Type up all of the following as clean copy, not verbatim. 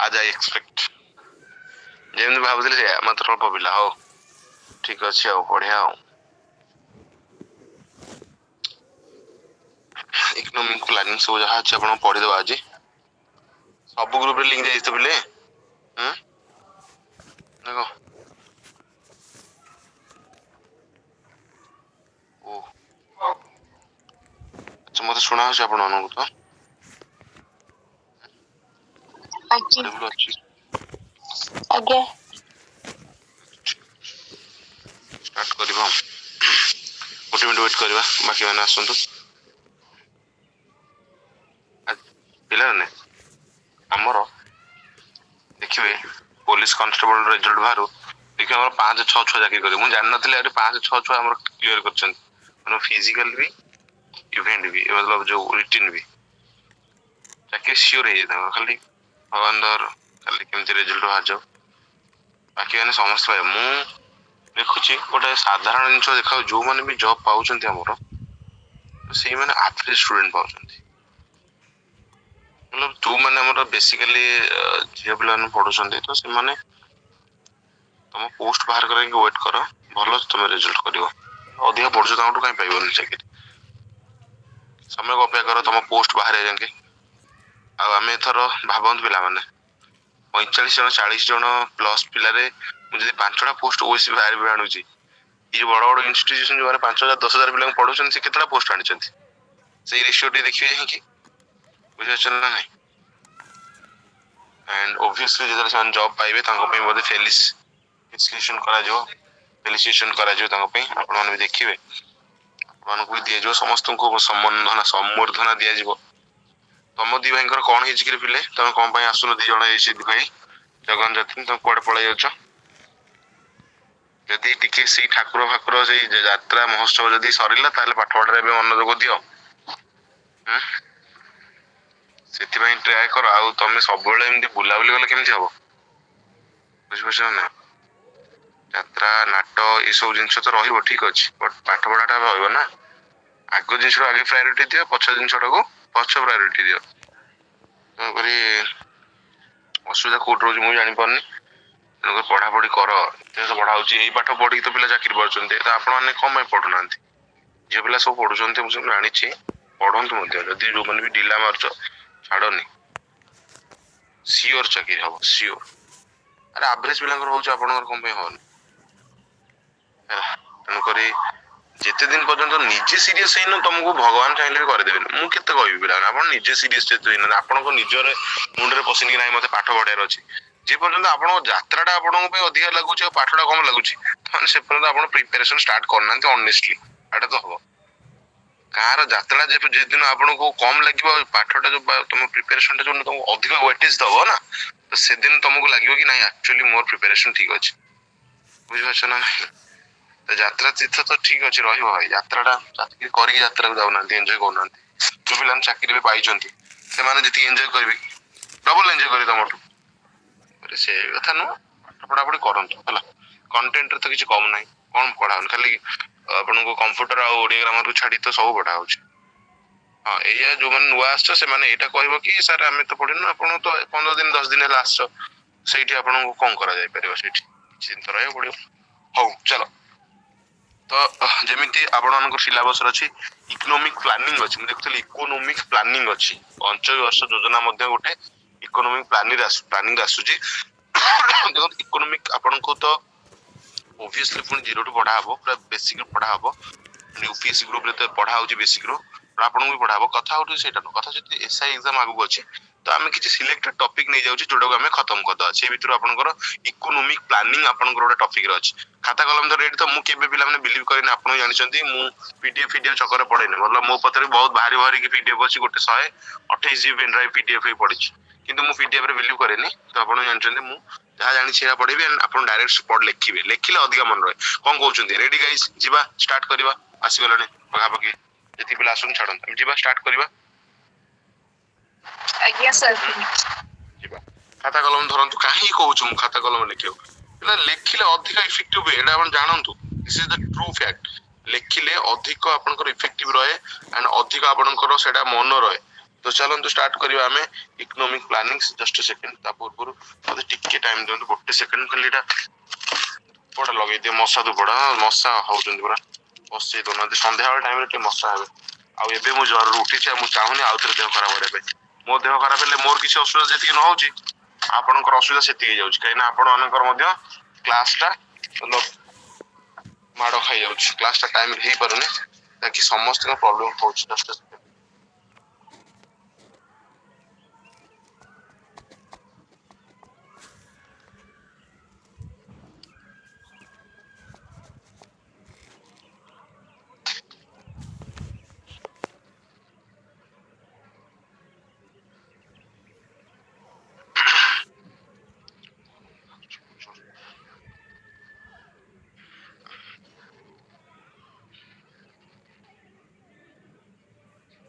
आज I expect जेमती भाबुଥିଲି से मात्र अल्प पिला हो ठीक अच्छे आ बढ़िया हो इकोनॉमिक प्लानिंग सब जहाँ अच्छे अपन पढ़ी दबा आज सब ग्रुप रे लिंक जाई तो बिले देखो ओ अच्छा मते सुना हो अपन अनु तो आगे स्टार्ट करबा गोटे मिनट वेट करबा बाकी माने आसंतु पिला ने हमरो देखिबे पुलिस कांस्टेबल रिजल्ट बाहर देखिए हमर 5 6 6 जाके करे मु जान नथिले अरे 5 6 6 हमर क्लियर करछन माने फिजिकल भी इवेंट भी मतलब जो रिटन भी जाके श्योर है था खाली भगवान दर खाली केमती रिजल्ट बाहर जाओ बाकी माने समस्त भाई मु देखुची गोटे साधारण जिनिस देखा जो माने भी जॉब पाउछन्ती हमरो से माने एवरेज स्टूडेंट पाउछन्ती मतलब तू माने हमरो बेसिकली जे प्लान पढुछन्ती तो से माने तुम पोस्ट बाहर करे के वेट करो भलो तुम रिजल्ट करियो अधिक पढुछ ताउटू काई पाइबो चाकरी समय को अपेक्षा करो तुम पोस्ट बाहर जाके आ आमे थरो भाबंत पिला माने 45 जन 40 जन प्लस पिला रे मुझे 5टा पोस्ट ओसी बाहर भी आनुची ये बड़ बड़ इंस्टीट्यूशन जो 5000 10000 पिला पढुछन से केतरा पोस्ट आनिचंती सेही रेशियो टी देखिए है कि बुझा चलना नहीं एंड ऑब्वियसली जदर सन जॉब पाइबे तांको पे बोधे फेलिसिटेशन करा जो फेलिसिटेशन करा जो तांको पे आपण माने भी देखिबे आपण को दिए जो समस्त को सम्वर्धना दिया जिवो तम दी भाईकर कोन हिज के पिले तम कोन पई आसुन दी जण ए सिद्धि भाई जगन जतिन तम कोड पळै जाछ यदि टिके से ठाकुर फाकुर से यात्रा महोत्सव यदि सरिला ताले पाठ पढरे बे मनोयोग दियो सेति भाई ट्राई कर आउ तमे सब बेले एमती बुला बुली गले केमती हबो बुझबछ ना यात्रा नाटो ए सब जिंस तो रहिबो ठीक अछि बट पाठ पढाटा रहइबो ना आगो जिंस आगे प्रायोरिटी दियो पछ जिंसटा को पछ प्रायोरिटी दियो करी असुविधा कोट रोज मु जानि परनी तनको पढ़ा पढ़ी कर तो पढ़ा होची एही पाठ पढ़ी तो पिला चाकरी परछन्ते त आपण माने कम पढु नांती जे पिला सब पढुछन्ते मु सब जानि छी पढंतु मध्ये जदी जो मन भी ढिला मारछ छाडनी सियोर चाकरी हबो सियोर अरे एवरेज पिला होची आपनकर कम पे होन तन करी जेते दिन पर्यंत निजे सीरियस हैन तुमको भगवान चाहिले कर देबे मु केते कहबी पिला आपण निजे सीरियस जेते हैन आपण को निजरे मुंडरे पसिन कि नाही मते पाठ पढार अछि जे पर्यंत आपण यात्राटा आपण पे अधिक लागुची और पाठटा कम लागुची माने से पर्यंत आपण प्रिपरेशन स्टार्ट करनांती ऑनेस्टली एटा तो हबो कार यात्रा जे दिन आपण को कम लागिबो पाठटा जो तुम प्रिपरेशन जो तुम अधिक वेटेज दबो ना तो से दिन तुमको लागिबो कि नाही एक्चुअली मोर प्रिपरेशन ठीक अछि बुझबछ ना तो यात्रा तीर्थ तो ठीक अछि रहिबो भाई यात्राटा चाकरी करी यात्रा जाउ ना एन्जॉय करना जो पिलान चाकरी भी पाई जंती से माने जति एन्जॉय करबी डबल एन्जॉय करी तमटू अरे से कथा न पढ़ा पढ़ी करंतु हला कंटेंट रे तो किछ कम नाही कोन पढाउन खाली आपन को कंप्यूटर आ ओडिया ग्रामर को छाडी तो सब पढा होछ हां एया जो मन नुआ आछो से माने एटा कहबो कि सर हमें तो पढिन आपन तो 15 दिन 10 दिन हला आछो सेठी आपन को कोन करा जाय परिबो सेठी चिंता रहय पडियो हौ चलो तो जेमिति आपण सिलेबस अछि इकोनॉमिक प्लानिंग अछि देखथली इकोनॉमिक प्लानिंग अछि पंचय वर्ष योजना मध्ये गोटे इकोनॉमिक प्लानिंग आसुची देखो इकोनॉमिक आपण को तो ऑब्वियसली पुन जीरो टू पढ़ा हबो पूरा बेसिक पढ़ा हबो यूपीएससी ग्रुप रे तो पढ़ा होची बेसिक रो आपण भी पढ़ा हबो कथा होटी सेटा न कथा जति एसआई एग्जाम आगु अछि तो आमे किछि सिलेक्टेड टॉपिक नै जाउची जोडो आमे खत्म कर दा छै भितर आपनकर इकोनॉमिक प्लानिंग आपनकर गोटे टॉपिक रे अछि खाता कलम तो रेडी तो मु केबे पिला माने बिलीव करेन आपण जानिसंती मु पीडीएफ चक्कर पढेने मतलब मो पतरे बहुत भारी भारी की पीडीएफ अछि गोटे 128 जीबी पेन ड्राइव पीडीएफ ही पढिछ किंतु मु पीडीएफ रे बिलीव करेनी तो आपण जानिसंती मु जहा जानि छिया पढिबे आपण डायरेक्ट पढ लिखिबे लिखिले अधिक मन रहे कोन कहउचंती रेडी गाइस जिबा स्टार्ट करबा आसी गलाने पगा पगी जति पिला आसुन छाडन जिबा स्टार्ट करबा आज्ञा सर जिबा खाता कलम धरंतु काहे कहउछु मु खाता कलम लिखियो पिला लिखिले अधिक इफेक्टिव एडा आपण जानंतु this is the true fact लिखिले अधिक आपनकर इफेक्टिव रहे एंड अधिक आपनकर सेडा मन रहे तो चलନ୍ତୁ स्टार्ट करिवा आमे इकोनॉमिक प्लानिंग जस्ट सेकंड ता पूर्व मते टिके टाइम दियंतु गोटे सेकंड खाली एटा पड़ा लगे दिए मशा तो पड़ा मशा होउछन पूरा बसे दोना संध्या वाला टाइम रे टे मशा हेबे आ एबे मु जर उठी छै मु चाहुनी आउ थरे देह खराब होरे मो देह खराब हेले मोर किसी असुविधा जेतिक न होउची आपनकर असुविधा सेतिक जाउची काई ना आपण अनकर मध्य क्लास टा माड़ खाई जाउची क्लास टा टाइम रे हे परुने ताकि समस्त का प्रॉब्लम होउची जस्ट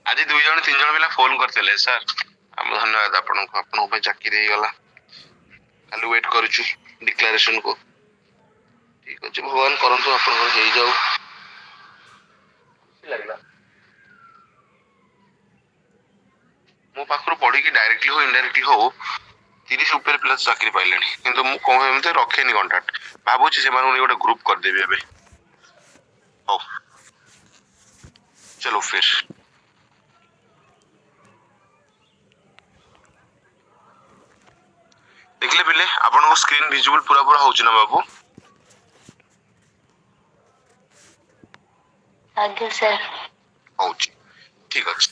आज 2 जन 3 जन पिला फोन करथिले सर हम धन्यवाद आपन पे चाकरी हे गला खाली वेट करूछु डिक्लेरेशन को ठीक अछि भगवान करंतु आपन हे जाऊ लागला मो पाखरु पढी कि डायरेक्टली हो इनडायरेक्टली हो 30 ऊपर प्लस चाकरी पाइलेनी किंतु मु कोन एमते रखेनी कांटेक्ट भाबुची से मानु गोटे ग्रुप कर देबे एबे हो चलो फिर देखले पिले आपन स्क्रीन विजिबल पूरा पूरा होउची ना बाबू आगे सर होउची ठीक अछि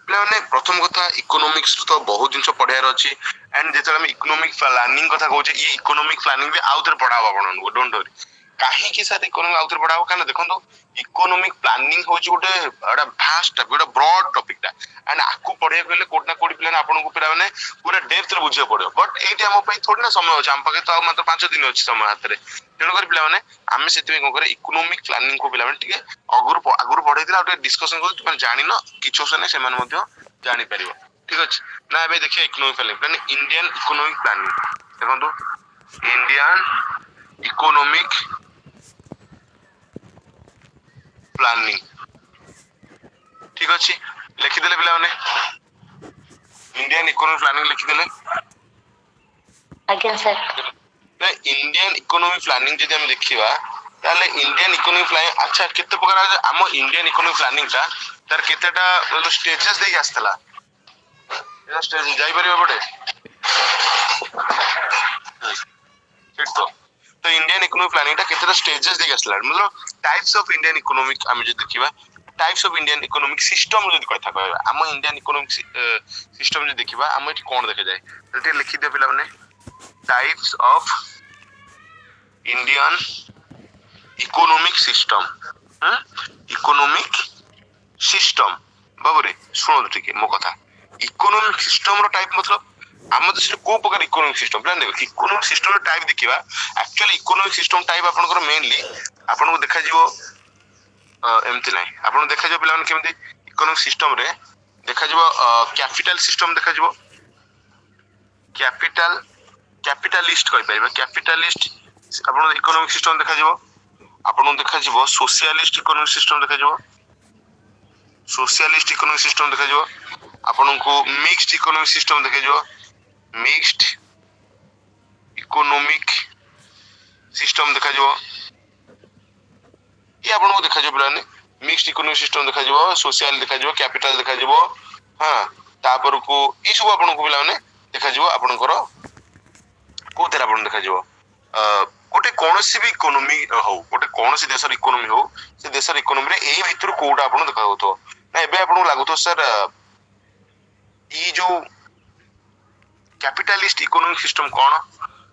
पिलाने प्रथम कथा इकोनॉमिक्स तो बहुत जिंस पढियार अछि एंड जेतले हम इकोनॉमिक प्लानिंग कथा कहूचे ई इकोनॉमिक प्लानिंग भी आउतर पढावा आपन डोंट वरी काहे की साथ इकोनॉमिक आउतर पढावा काना देखंतो इकोनॉमिक प्लानिंग होउची गोटे एडा भास्ट गोटे ब्रॉड टॉपिक टा एंड आकु पढिया गले कोड ना कोड प्लान आपन को पिरा माने पूरा डेप्थ रे बुझिया पड़ो बट एटी हम पई थोड़ी ना समय अछि हम पाके तो मात्र 5 दिन अछि समय हाथ रे तेणु कर पिला माने आमे सेति को करे इकोनॉमिक प्लानिंग को पिला माने ठीक है अगुरु पढै दिला आ डिस्कशन को तुम जानि न किछो से ने से मान मध्य जानि परिबो ठीक अछि ना एबे देखिए economic planning Indian economic planning देखंतु इंडियन इकोनॉमिक प्लानिंग ठीक अछि लिखि देले पिला माने इंडियन इकोनॉमिक प्लानिंग लिखि देले आगे सर ना इंडियन इकोनॉमिक प्लानिंग जदि हम देखिबा ताले इंडियन इकोनॉमिक प्लानिंग अच्छा केते प्रकार हम इंडियन इकोनॉमिक प्लानिंग ता तार केतेटा स्टेजेस देके आस्तला ए स्टेज जाई परिबा बडे ठीक तो इंडियन इकोनॉमिक प्लानिंग ता केतेटा स्टेजेस देके आस्तला मतलब टाइप्स ऑफ इंडियन इकोनॉमिक हम जे देखिबा types of Indian economic system जदि कथा कहबा हम इंडियन इकोनॉमिक सिस्टम जे देखिबा हम एठी कोन देखे जाय जति लिखि दे पिला माने types of Indian economic system economic system बाबरे सुनो ठीक है मो कथा इकोनॉमिक सिस्टम रो टाइप मतलब हम देश को प्रकार इकोनॉमिक सिस्टम प्लान देखो इकोनॉमिक सिस्टम रो टाइप देखिबा एक्चुअली इकोनॉमिक सिस्टम टाइप आपन को मेनली आपन को देखा जीवो एमति नै आपन देखा जो पिला केमति इकोनॉमिक सिस्टम रे देखा जीवो कैपिटल सिस्टम देखा जीवो कैपिटल कैपिटलिस्ट कहि परिबा कैपिटलिस्ट आपन इकोनॉमिक सिस्टम देखा जीवो आपन देखा जीवो सोशलिस्ट इकोनॉमिक सिस्टम देखा जीवो सोशलिस्ट इकोनॉमिक सिस्टम देखा जीवो आपन को मिक्स्ड इकोनॉमिक सिस्टम देखा जीवो मिक्स्ड इकोनॉमिक सिस्टम देखा जीवो ये आपन को देखा जो पिलाने मिक्स्ड इकोनॉमिक सिस्टम देखा जीवो सोशल देखा जीवो कैपिटल देखा जीवो हां तापर को ई सब आपन को पिलाने देखा जीवो आपन को को तेरा आपन देखा जीवो गोटे कोनोसी भी इकोनॉमी हो गोटे कोनोसी देशर इकोनॉमी हो से देशर इकोनॉमी रे एही भितर कोडा आपन देखा होतो ना एबे आपन लागुतो सर ई जो कैपिटलिस्ट इकोनॉमिक सिस्टम कोन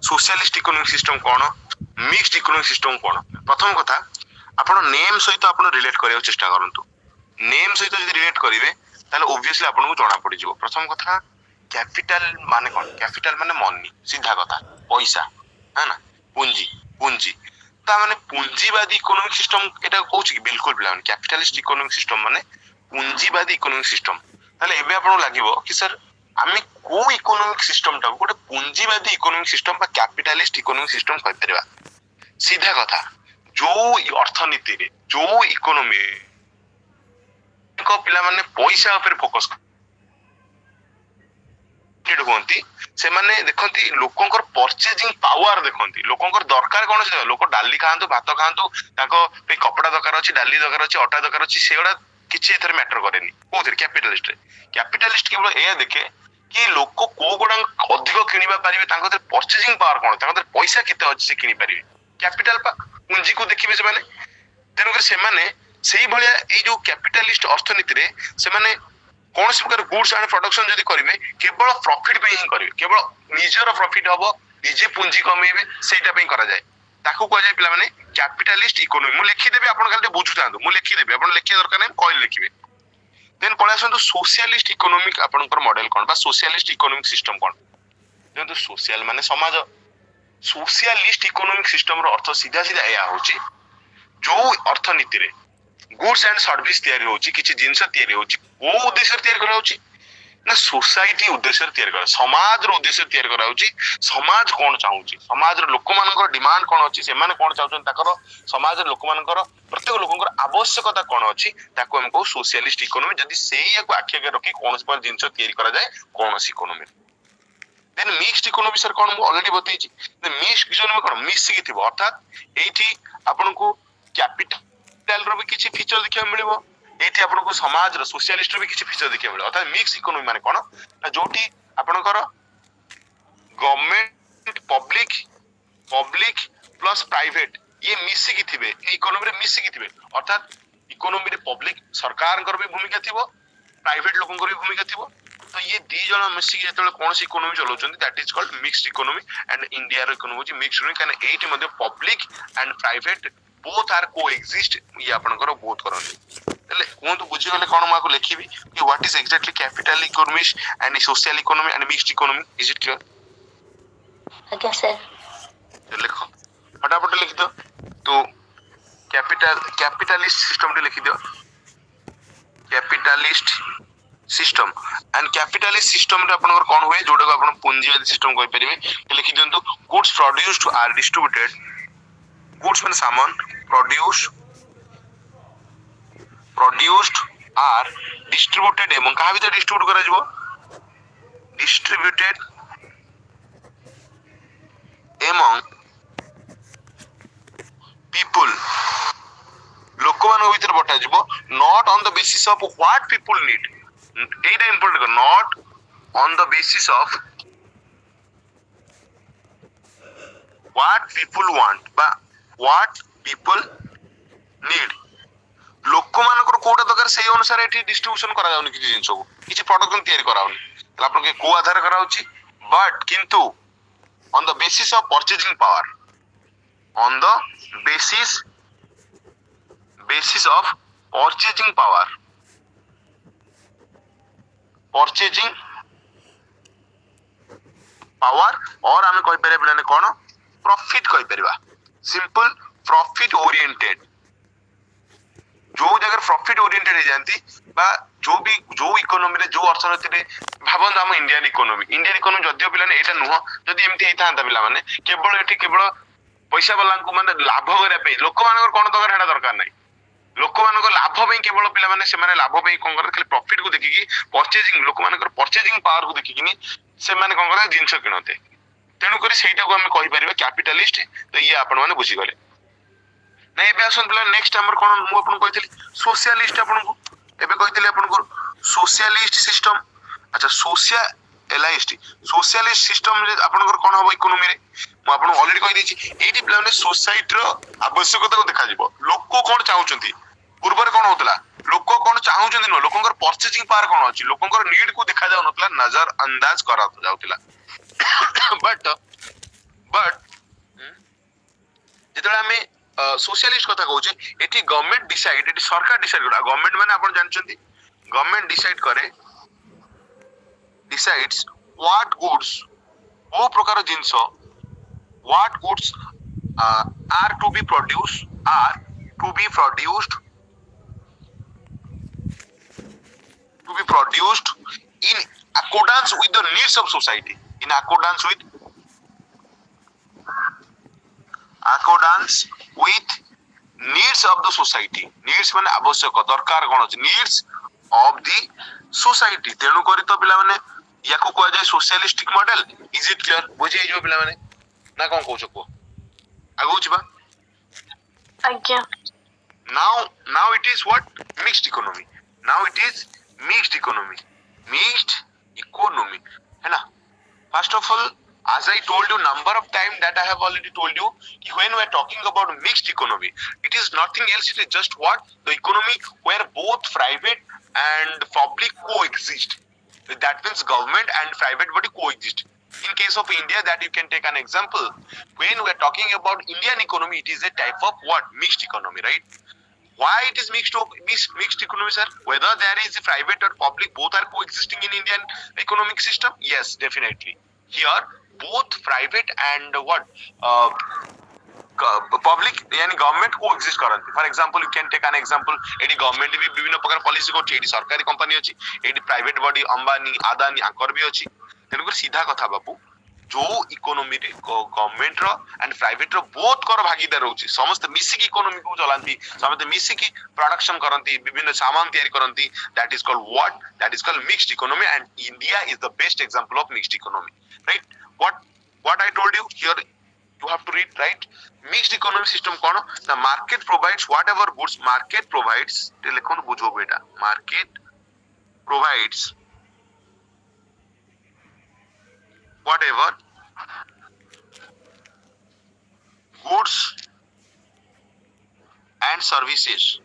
सोशलिस्ट इकोनॉमिक सिस्टम कोन मिक्स्ड इकोनॉमिक सिस्टम कोन प्रथम कथा आपण नेम सहित आपण रिलेट करियो चेष्टा करंतु नेम सहित जदि रिलेट करिवे ताले ऑब्वियसली आपण को जणा पड़ी जिवो प्रथम कथा कैपिटल माने कोन कैपिटल माने मनी सीधा कथा पैसा है ना पूंजी पूंजी ता माने पूंजीवादी इकोनॉमिक सिस्टम एटा कहूची कि बिल्कुल प्लान कैपिटलिस्ट इकोनॉमिक सिस्टम माने पूंजीवादी इकोनॉमिक सिस्टम ताले एबे आपण लागिवो कि सर आमे को इकोनॉमिक सिस्टम टा गोटे पूंजीवादी इकोनॉमिक सिस्टम बा कैपिटलिस्ट इकोनॉमिक सिस्टम कहि परबा सीधा कथा जो अर्थनीति रे जो इकोनॉमी को पिला माने पैसा ऊपर फोकस एजुकेटेड हुअंती ସେମାନେ ଦେଖନ୍ତି ଲୋକଙ୍କର ପର୍ଚେଜିଂ ପାୱାର ଦେଖନ୍ତି ଲୋକଙ୍କର ଦରକାର କଣ ଅଛି ଲୋକ ଡାଲି ଖାଆନ୍ତୁ ଭାତ ଖାଆନ୍ତୁ ତାଙ୍କ ପାଇଁ କପଡା ଦରକାର ଅଛି ଡାଲି ଦରକାର ଅଛି ଅଟା ଦରକାର ଅଛି ସେଗୁଡା କିଛି ଏଥିରେ ମ୍ୟାଟର କରେନି କୋଉଥିରେ କ୍ୟାପିଟାଲିଷ୍ଟ କେବଳ ଏଇଆ ଦେଖେ କି ଲୋକ କୋଉ ଗୁଡା ଅଧିକ କିଣିବା ପାରିବେ ତାଙ୍କ ଭିତରେ ପର୍ଚେଜିଂ ପାୱାର କଣ ତାଙ୍କ ଭିତରେ ପଇସା କେତେ ଅଛି ସେ କିଣି ପାରିବେ କ୍ୟାପିଟାଲ ପୁଞ୍ଜିକୁ ଦେଖିବେ ସେମାନେ ତେଣୁକରି ସେମାନେ ସେଇଭଳିଆ ଏଇ ଯୋଉ କ୍ୟାପିଟାଲିଷ୍ଟ ଅର୍ଥନୀତିରେ ସେମାନେ କୌଣସି ପ୍ରକାର ଗୁଡ୍ସ ଆଣ୍ଡ ପ୍ରଡକ୍ସନ ଯଦି କରିବେ କେବଳ ପ୍ରଫିଟ ପାଇଁ ହିଁ କରିବେ କେବଳ ନିଜର ପ୍ରଫିଟ ହବ ନିଜେ ପୁଞ୍ଜି କମେଇବେ ସେଇଟା ପାଇଁ କରାଯାଏ ତାକୁ କୁହାଯାଏ ପିଲାମାନେ କ୍ୟାପିଟାଲିଷ୍ଟ ଇକୋନୋମି ମୁଁ ଲେଖିଦେବି ଆପଣ ଖାଲି ଟିକେ ବୁଝୁଥାନ୍ତୁ ମୁଁ ଲେଖିଦେବି ଆପଣ ଲେଖିବା ଦରକାର ନାହିଁ କହିଲେ ଲେଖିବେ ଦେନ୍ ପଳେଇ ଆସନ୍ତୁ ସୋସିଆଲିଷ୍ଟ ଇକୋନୋମିକ ଆପଣଙ୍କର ମଡେଲ କଣ ବା ସୋସିଆଲିଷ୍ଟ ଇକୋନୋମିକ ସିଷ୍ଟମ କଣ ଦେଖନ୍ତୁ ସୋସିଆଲ ମାନେ ସମାଜ ସୋସିଆଲିଷ୍ଟ ଇକୋନୋମିକ ସିଷ୍ଟମ ର ଅର୍ଥ ସିଧା ସିଧା ଏହା ହଉଛି ଯୋଉ ଅର୍ଥନୀତିରେ गुड्स एंड सर्विस तैयारी होची किछि जिंस तैयारी होची को उद्देश्य तैयारी करा होची ना सोसाइटी उद्देश्य तैयारी करा समाज रो उद्देश्य तैयारी करा होची समाज कोन चाहूची समाज रो लोक मानकर डिमांड कोन अछि से माने कोन चाहउछन ताकर समाज रो लोक मानकर प्रत्येक लोकଙ୍କର आवश्यकता कोन अछि ताको हमको सोशलिस्ट इकोनॉमी जदी सेही को आखि आगे रखी कोनस पर जिंस तैयारी करा जाय कोनस economy then mixed economy sir कोन मु ऑलरेडी बतैछि मिक्स्ड इकोनॉमी कोन मिक्स की थिबो अर्थात एठी आपनको कैपिटल रो भी किछि फीचर देखिया मिलिबो एठी आपनको समाज रो सोशलिस्ट रो भी किछि फीचर देखिया मिलिबो अर्थात मिक्स इकोनॉमी माने कोन ना जोठी आपनकर गवर्नमेंट पब्लिक प्लस प्राइवेट ये मिसी की थिबे ए इकोनॉमी रे मिसी की थिबे अर्थात इकोनॉमी रे पब्लिक सरकार कर भी भूमिका थिबो प्राइवेट लोकन कर भी भूमिका थिबो तो ये दी जण मिसी जेतले कोनसी इकोनॉमी चलाउछन that is called mixed economy and India रो इकोनॉमी मिक्स्ड इकोनॉमी काने एठी मध्ये public and private both are coexist ये आपनकर बोथ करन ले कोन बुझी गले कोन माको लिखिबी कि what is exactly capital economy and social economy and mixed economy is it clear आज्ञा सर लिखो फटाफट लिख दो तो कैपिटलिस्ट सिस्टम टे लिख दो capitalist system and capitalist system रे आपनकर कोन होय जोडा को आपन पूंजीवादी सिस्टम कहि परिबे लिखि दियंतु goods produced are distributed goods mean सामान produced are distributed एवं कहा भीतर डिस्ट्रीब्यूट करा जिवो distributed एवं people लोक मान भीतर बटा जिवो not on the basis of what people need Etah important not on the basis of what people want बा what people need लोक मानकर कोटा दरकार सेही अनुसार एठी डिस्ट्रीब्यूशन करा जाउनी किछि जिंस को किछि प्रोडक्ट तयारी करा होनी तला आपन के को आधार करा होची बट किंतु on the basis of purchasing power on the basis of purchasing power और हमें कहि परबे बिलाने कोन प्रॉफिट कहि परबा सिंपल प्रॉफिट ओरिएंटेड जो जगह प्रॉफिट ओरिएंटेड हो जानती बा जो इकोनॉमी रे जो अर्थनीति रे भाबन हम इंडियन इकोनॉमी जदियो पिलाने एटा नुह जदि एमती हेतांता पिला माने केवल पैसा वाला को माने लाभ करे पे लोक मानकर कोन दरकार हेडा दरकार नै लोक मानकर लाभ पे केवल पिला माने से माने लाभ पे कोन करे खाली प्रॉफिट को देखि की परचेजिंग लोक मानकर परचेजिंग पावर को देखि किनी से माने कोन करे जिंस किनते तेणु करी सेटा को हम कहि परिबा कैपिटलिस्ट तो ये आपण माने बुझी गले नै एबे आसन पिला नेक्स्ट हमर कोन मु आपन कहितली सोशलिस्ट आपन को एबे कहितली आपन को सोशलिस्ट सिस्टम अच्छा सोशलिस्ट सिस्टम रे आपन को कोन हबो इकोनॉमी रे मु आपन ऑलरेडी कहि दिछि एठी पिला माने सोसाइटी रो आवश्यकता को देखा जिवो लोक कोन चाहुचंती पूर्व रे कोन होतला लोक कोन चाहुचंती न लोकंकर परचेजिंग पावर कोन अछि लोकंकर नीड को देखा जाउ नतला नजर अंदाज करा जाउतिला बट जेतले हमें सोशलिस्ट कथा कहूचे एठी गवर्नमेंट डिसाइड एठी सरकार डिसाइड करा गवर्नमेंट माने आपण जानचंती गवर्नमेंट डिसाइड करे डिसाइड्स व्हाट गुड्स वो प्रकार जिंस what goods are to be produced in accordance with the needs of society in accordance with needs of the society needs माने आवश्यक दरकार कोन अछि needs of the society तेनु करी तो पिला माने याकू कुआ जाए socialistic model is it clear बुझे जो पिला माने ना कोन कहू छको आगु छिबा आज्ञा now it is what mixed economy now it is mixed economy है ना first of all as I told you number of time that I have already told you when we are talking about mixed economy it is nothing else it is just what the economy where both private and public coexist that means government and private body coexist in case of India that you can take an example when we are talking about Indian economy it is a type of what mixed economy right why it is mixed economy sir whether there is private or public both are coexisting in Indian economic system yes definitely here both private and what public यानी government coexist करंती for example you can take an example एडी government भी विभिन्न प्रकार policy करछि एडी सरकारी कंपनी अछि एडी प्राइवेट बॉडी अंबानी अदानी आकर भी अछि तेनु सीधा कथा बापू जो इकोनॉमी रे गवर्नमेंट रो एंड प्राइवेट रो बोथ कर भागीदार होछि समस्त मिसिकी इकोनॉमी को चलांती समस्त मिसिकी प्रोडक्शन करंती विभिन्न सामान तैयारी करंती that is called what that is called mixed economy and India is the best example of mixed economy right what I told you here you have to read right mixed economy system kono the market provides whatever goods market provides te lekhon bujho beta market provides whatever goods and services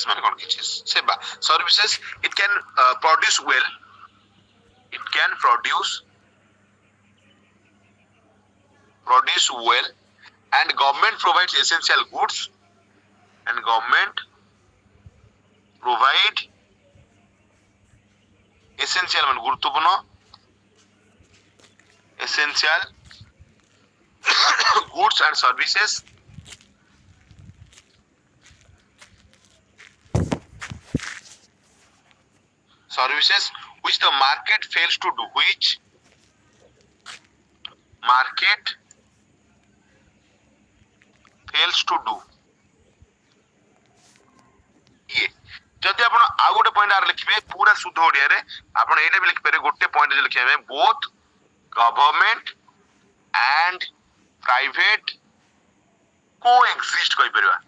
man kon kichis seba services it can produce well it can produce well and government provides essential goods and government provide essential man guruttwapurno essential goods and services which the market fails to do which market fails to do ये जदि आपण आ गोटे point are लिखिबे पूरा शुद्ध ओडिया रे आपण एटा भी लिख पारे गोटे पॉइंट जे लिखिबे both government and private coexist कहि परबा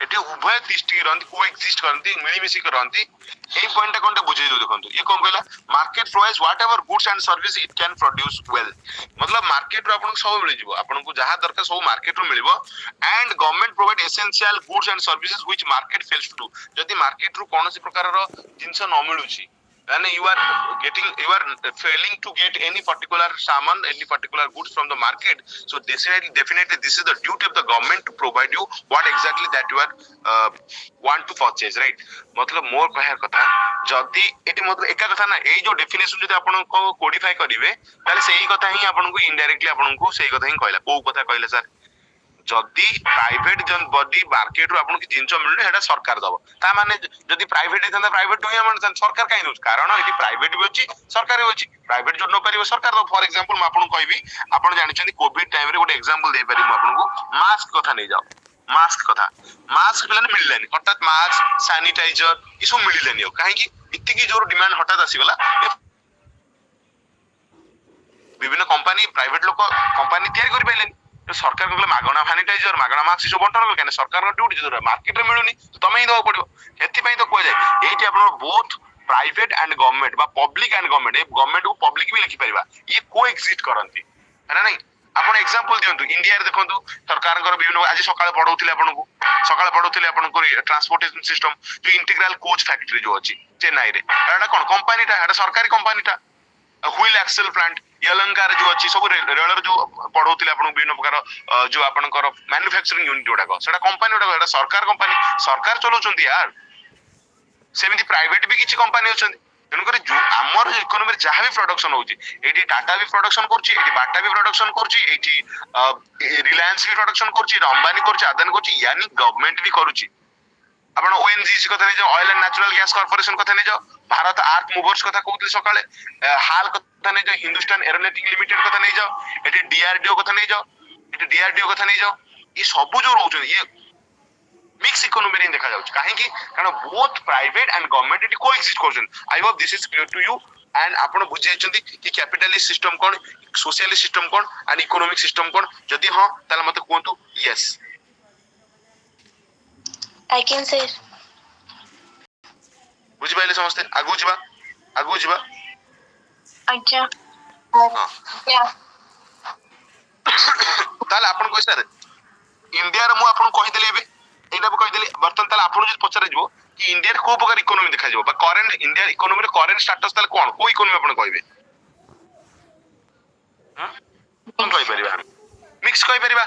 एटी उभय दृष्टि रहंती को एक्सिस्ट करंती मिली मिसी करंती ए पॉइंट टा कोनटे बुझै दो देखंतु ये कोन कहला market provides whatever goods and service it can produce well मतलब मार्केट रो आपन सब मिल जिवो आपन को जहां दरकार सब मार्केट रो मिलबो and government provide essential goods and services which market fails to do जदि मार्केट रो कोनोसी प्रकार रो जिंस न मिलुची and you are failing to get any particular saman any particular goods from the market so definitely this is the duty of the government to provide you what exactly that you are want to purchase right मतलब मोर कहया कथा जदी eighty मतलब एका कथा ना एई जो definition जदी आपन को कोडिफाई करिवे ताले सेही कथा ही आपन को इनडायरेक्टली आपन को सेही कथा ही कहला को कथा कहले सर जदि प्राइवेट जन बडी मार्केट रो आपन की जिंस मिलले हेडा सरकार दबो ता माने जदि प्राइवेट हेतंदा प्राइवेट होई हमन सरकार काई दोस कारण एटी प्राइवेट भी अछि सरकार भी अछि प्राइवेट जो न परिबो सरकार दो फॉर एग्जांपल म आपन कहबी आपन जानि छथि कोविड टाइम रे गोटे एग्जांपल दे पारि म आपन को मास्क कथा नै जाओ मास्क कथा मास्क पिलाने मिललेनी हठात मास्क सैनिटाइजर ई सब मिललेनी काहे कि इत्ती की जोर डिमांड हठात आसीगला विभिन्न कंपनी प्राइवेट लोक कंपनी तयार करि पाइलेनी सरकार कहले मागणा सैनिटाइजर मागणा मास्क सब बंटन केने सरकार रो ड्यूटी जो मार्केट रे मिलुनी तमे ही दो पड़ियो हेति पई तो कोइ जाय एठी आपन बोथ प्राइवेट एंड गवर्नमेंट बा public and government A government को पब्लिक भी लिखि परिबा ये को एक्सिस्ट करंती है ना नहीं आपण एग्जांपल दियंतु इंडिया रे देखंतु सरकार कर विभिन्न आज सकाळे पढौथिले आपन को सकाळे पढौथिले आपन को ट्रांसपोर्टेशन सिस्टम जो इंटीग्रल कोच फैक्ट्री जो अछि चेन्नई रे एटा कोन कंपनीटा एटा सरकारी कंपनीटा व्हील एक्सेल प्लांट यलंकार जो अछि सब रेलर जो पढौथिले आपन विभिन्न प्रकार जो आपनकर मैन्युफैक्चरिंग यूनिट गुडाको सेटा कंपनी गुडाको एटा सरकार चलोचंती यार सेमिति प्राइवेट भी किछि कंपनी अछंती तेणुकर जो आमर इकोनॉमी जहाँ भी प्रोडक्शन होची एटी टाटा भी प्रोडक्शन करची एटी बाटा भी प्रोडक्शन करची एटी रिलायंस भी प्रोडक्शन करची अंबानी करची अदानी करची यानी गवर्नमेंट भी करूची आपण ओएनजीसी कथा नै जाओ oil and natural gas corporation कथा नै जाओ भारत आर्क मूवर्स कथा कहउतले सकाळे हाल कथा नै जाओ हिंदुस्तान एरोनॉटिक लिमिटेड कथा नै जाओ एटी डीआरडीओ कथा नै जाओ ये सब जो रहउछ ये मिक्स इकोनॉमी रे देखा जाउछ काहे कि कारण both private and government it coexist करछन I hope this is clear to you and आपण बुझाइछंती कि कैपिटलिस्ट सिस्टम कोन सोशलिस्ट सिस्टम कोन एंड इकोनॉमिक सिस्टम कोन जदी हां ताला मते कोंतु यस I can say. बुझि पाइले समस्ते आगु जिबा आज्ञा. हां Yeah. ताले आपण कोइ सर इंडिया रे मु आपण कहि देली बे एटा भी कहि देली बर्तन ताले आपण जे पचरे जिवो कि इंडिया रे को प्रकार इकोनॉमी देखा जिवो बा करंट इंडिया इकोनॉमी रे करंट स्टेटस ताले कोन को इकोनॉमी आपण कहबे हां कोन कहि परिबा मिक्स कहि परिबा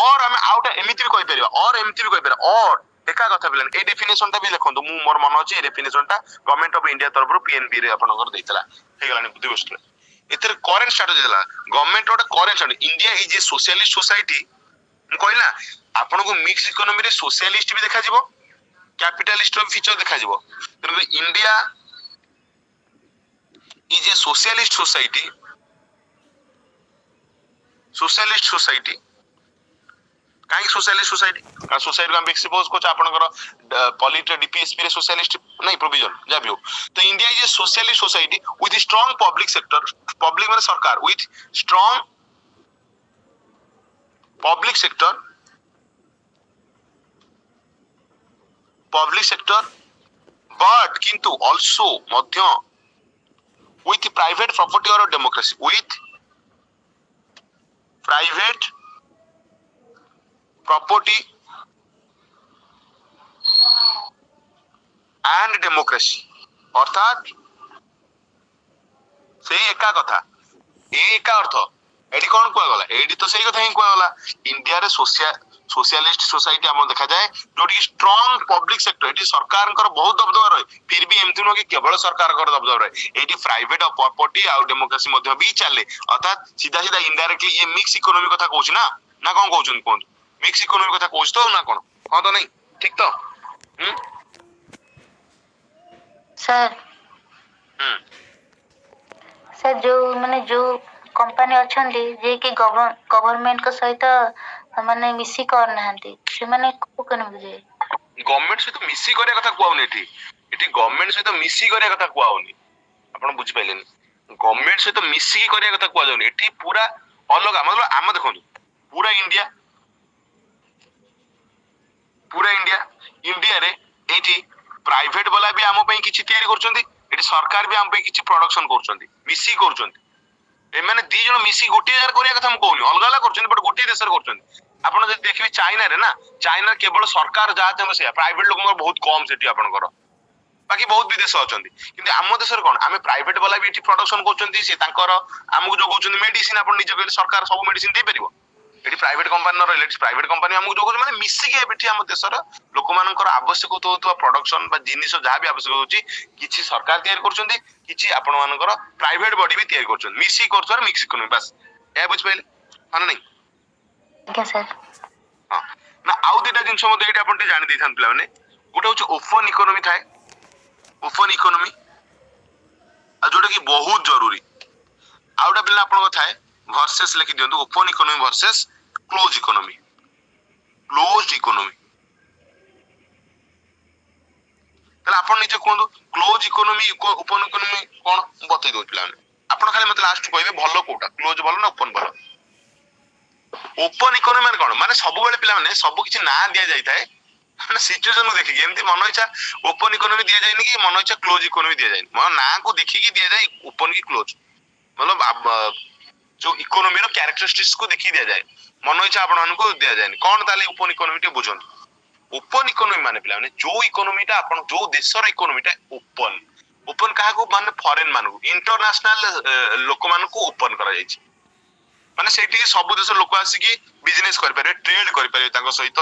और हम आउट एमिति भी कहि परिबा और एमिति भी कहि परिबा और एका कथा बिलन ए डेफिनेशन ता भी लिखंतु मु मोर मन अछि ए डेफिनेशन ता गवर्नमेंट ऑफ इंडिया तरफ रो पीएनबी रे आपण कर देइतला हे गलानी बुद्धि गोष्ठ एतर करंट स्ट्रेटजी देला गवर्नमेंट ओटा current India is a socialist society मु कहला आपण को मिक्स इकोनॉमी रे सोशलिस्ट भी देखा जिवो कैपिटलिस्ट रो फीचर देखा जिवो तो India is a socialist society काहे सोशलिस्ट सोसाइटी का सोसाइटी हम एक्सपोज को आपनकर पॉलिट डीपीएसपी रे सोशलिस्ट नहीं प्रोविजन जा भी हो तो India is a socialist society with strong public sector public माने सरकार with strong public sector but किंतु आल्सो मध्य विथ प्राइवेट प्रॉपर्टी और democracy with private property and democracy अर्थात सही एका कथा एका अर्थ एडी कोन कोआ गला एडी तो सही कथा ही कोआ गला इंडिया रे सोशलिस्ट सोसाइटी हम देखा जाए जोटी स्ट्रांग पब्लिक सेक्टर एडी सरकार कर बहुत दबदबा रहे फिर भी एमति न कि केवल सरकार कर दबदबा रहे एडी प्राइवेट और प्रॉपर्टी और डेमोक्रेसी मध्य भी चले अर्थात सीधा सीधा इनडायरेक्टली ये मिक्स इकोनॉमी कथा कहूछ ना कोन कहउछन कोन मिक्स इकोनॉमी कथा कहउछ तो ना कोन हां तो नहीं ठीक तो सर सर जो माने जो कंपनी अछंती जे कि गवर्नमेंट को सहित माने मिसी कर नाहंती से माने को कन बुझे गवर्नमेंट से तो मिसी करे कथा कुआउनी एठी गवर्नमेंट से तो मिसी करे कथा कुआउनी आपण बुझि पाइलेनी गवर्नमेंट से तो मिसी करे कथा कुआ जाउनी एठी पूरा अलग मतलब आम देखंतु पूरा इंडिया रे एठी प्राइवेट वाला भी आम पई किछि तयारी करछंती एठी सरकार भी आम पई किछि प्रोडक्शन करछंती मिसी करछंती ए माने दी जण मिसी गोटे जार करिया कथा हम कहूनी अलग अलग करछंती बट गोटे देश रे करछंती आपण जे देखबे चाइना रे ना चाइना केवल सरकार जा चाहे से प्राइवेट लोक बहुत कम सेठी आपनकर बाकी बहुत विदेश अछंती किंतु आम देश रे कोन आमे प्राइवेट वाला भी एठी प्रोडक्शन करछंती से तांकर हमकु जो कहउछंती मेडिसिन आपण निजे कहले सरकार सब मेडिसिन दे परिबो एठी प्राइवेट कंपनी न रहले प्राइवेट कंपनी हमकु जो कहउछ माने मिसी के एठी हम देश रे लोक मानकर आवश्यक होतुवा प्रोडक्शन बा जिनिस जहा भी आवश्यक होची किछि सरकार तयार करछंती किछि आपण मानकर प्राइवेट बॉडी भी तयार करछंती मिसी करछर मिक्स इकोनॉमी बस ए बुझ पइले हां नहीं क्या सर हां ना आउ दिटा जिंस मते एठी आपण जानि दैथान पिला माने गोटे होची ओपन इकोनॉमी थाए ओपन इकोनॉमी आ जोटा कि बहुत जरूरी आउटा पिला आपण को थाए वर्सेस लिखि दियंतु open economy versus close economy तले आपण निजे कोंदु क्लोज इकोनॉमी ओपन इकोनॉमी कोन बतै दउ पिला आपण खाली मते लास्ट कहबे भलो कोटा क्लोज भलो ना ओपन भलो ओपन इकोनॉमी माने कोन माने सब बेले पिला माने सब किछि ना दिया जाई थाए माने सिचुएशन को देखि एमती मन इच्छा ओपन इकोनॉमी दिया जाय कि मन इच्छा क्लोज इकोनॉमी दिया जाय मन ना को देखि कि दिया जाय ओपन की क्लोज मतलब जो इकोनॉमी रो कैरेक्टरिस्टिक्स को देखि दिया जाय मन इच्छा आपण मन को दिया जाय कोन ताले ओपन इकोनॉमी टे बुझन ओपन इकोनॉमी माने पिला माने जो इकोनॉमीटा आपण जो देशर इकोनॉमीटा ओपन काहा को माने फॉरेन मानु इंटरनेशनल लोक मान को ओपन करा जाय छी माने सेठी सब देश लोक आसी कि बिजनेस कर पारे ट्रेड कर पारे ताको सहित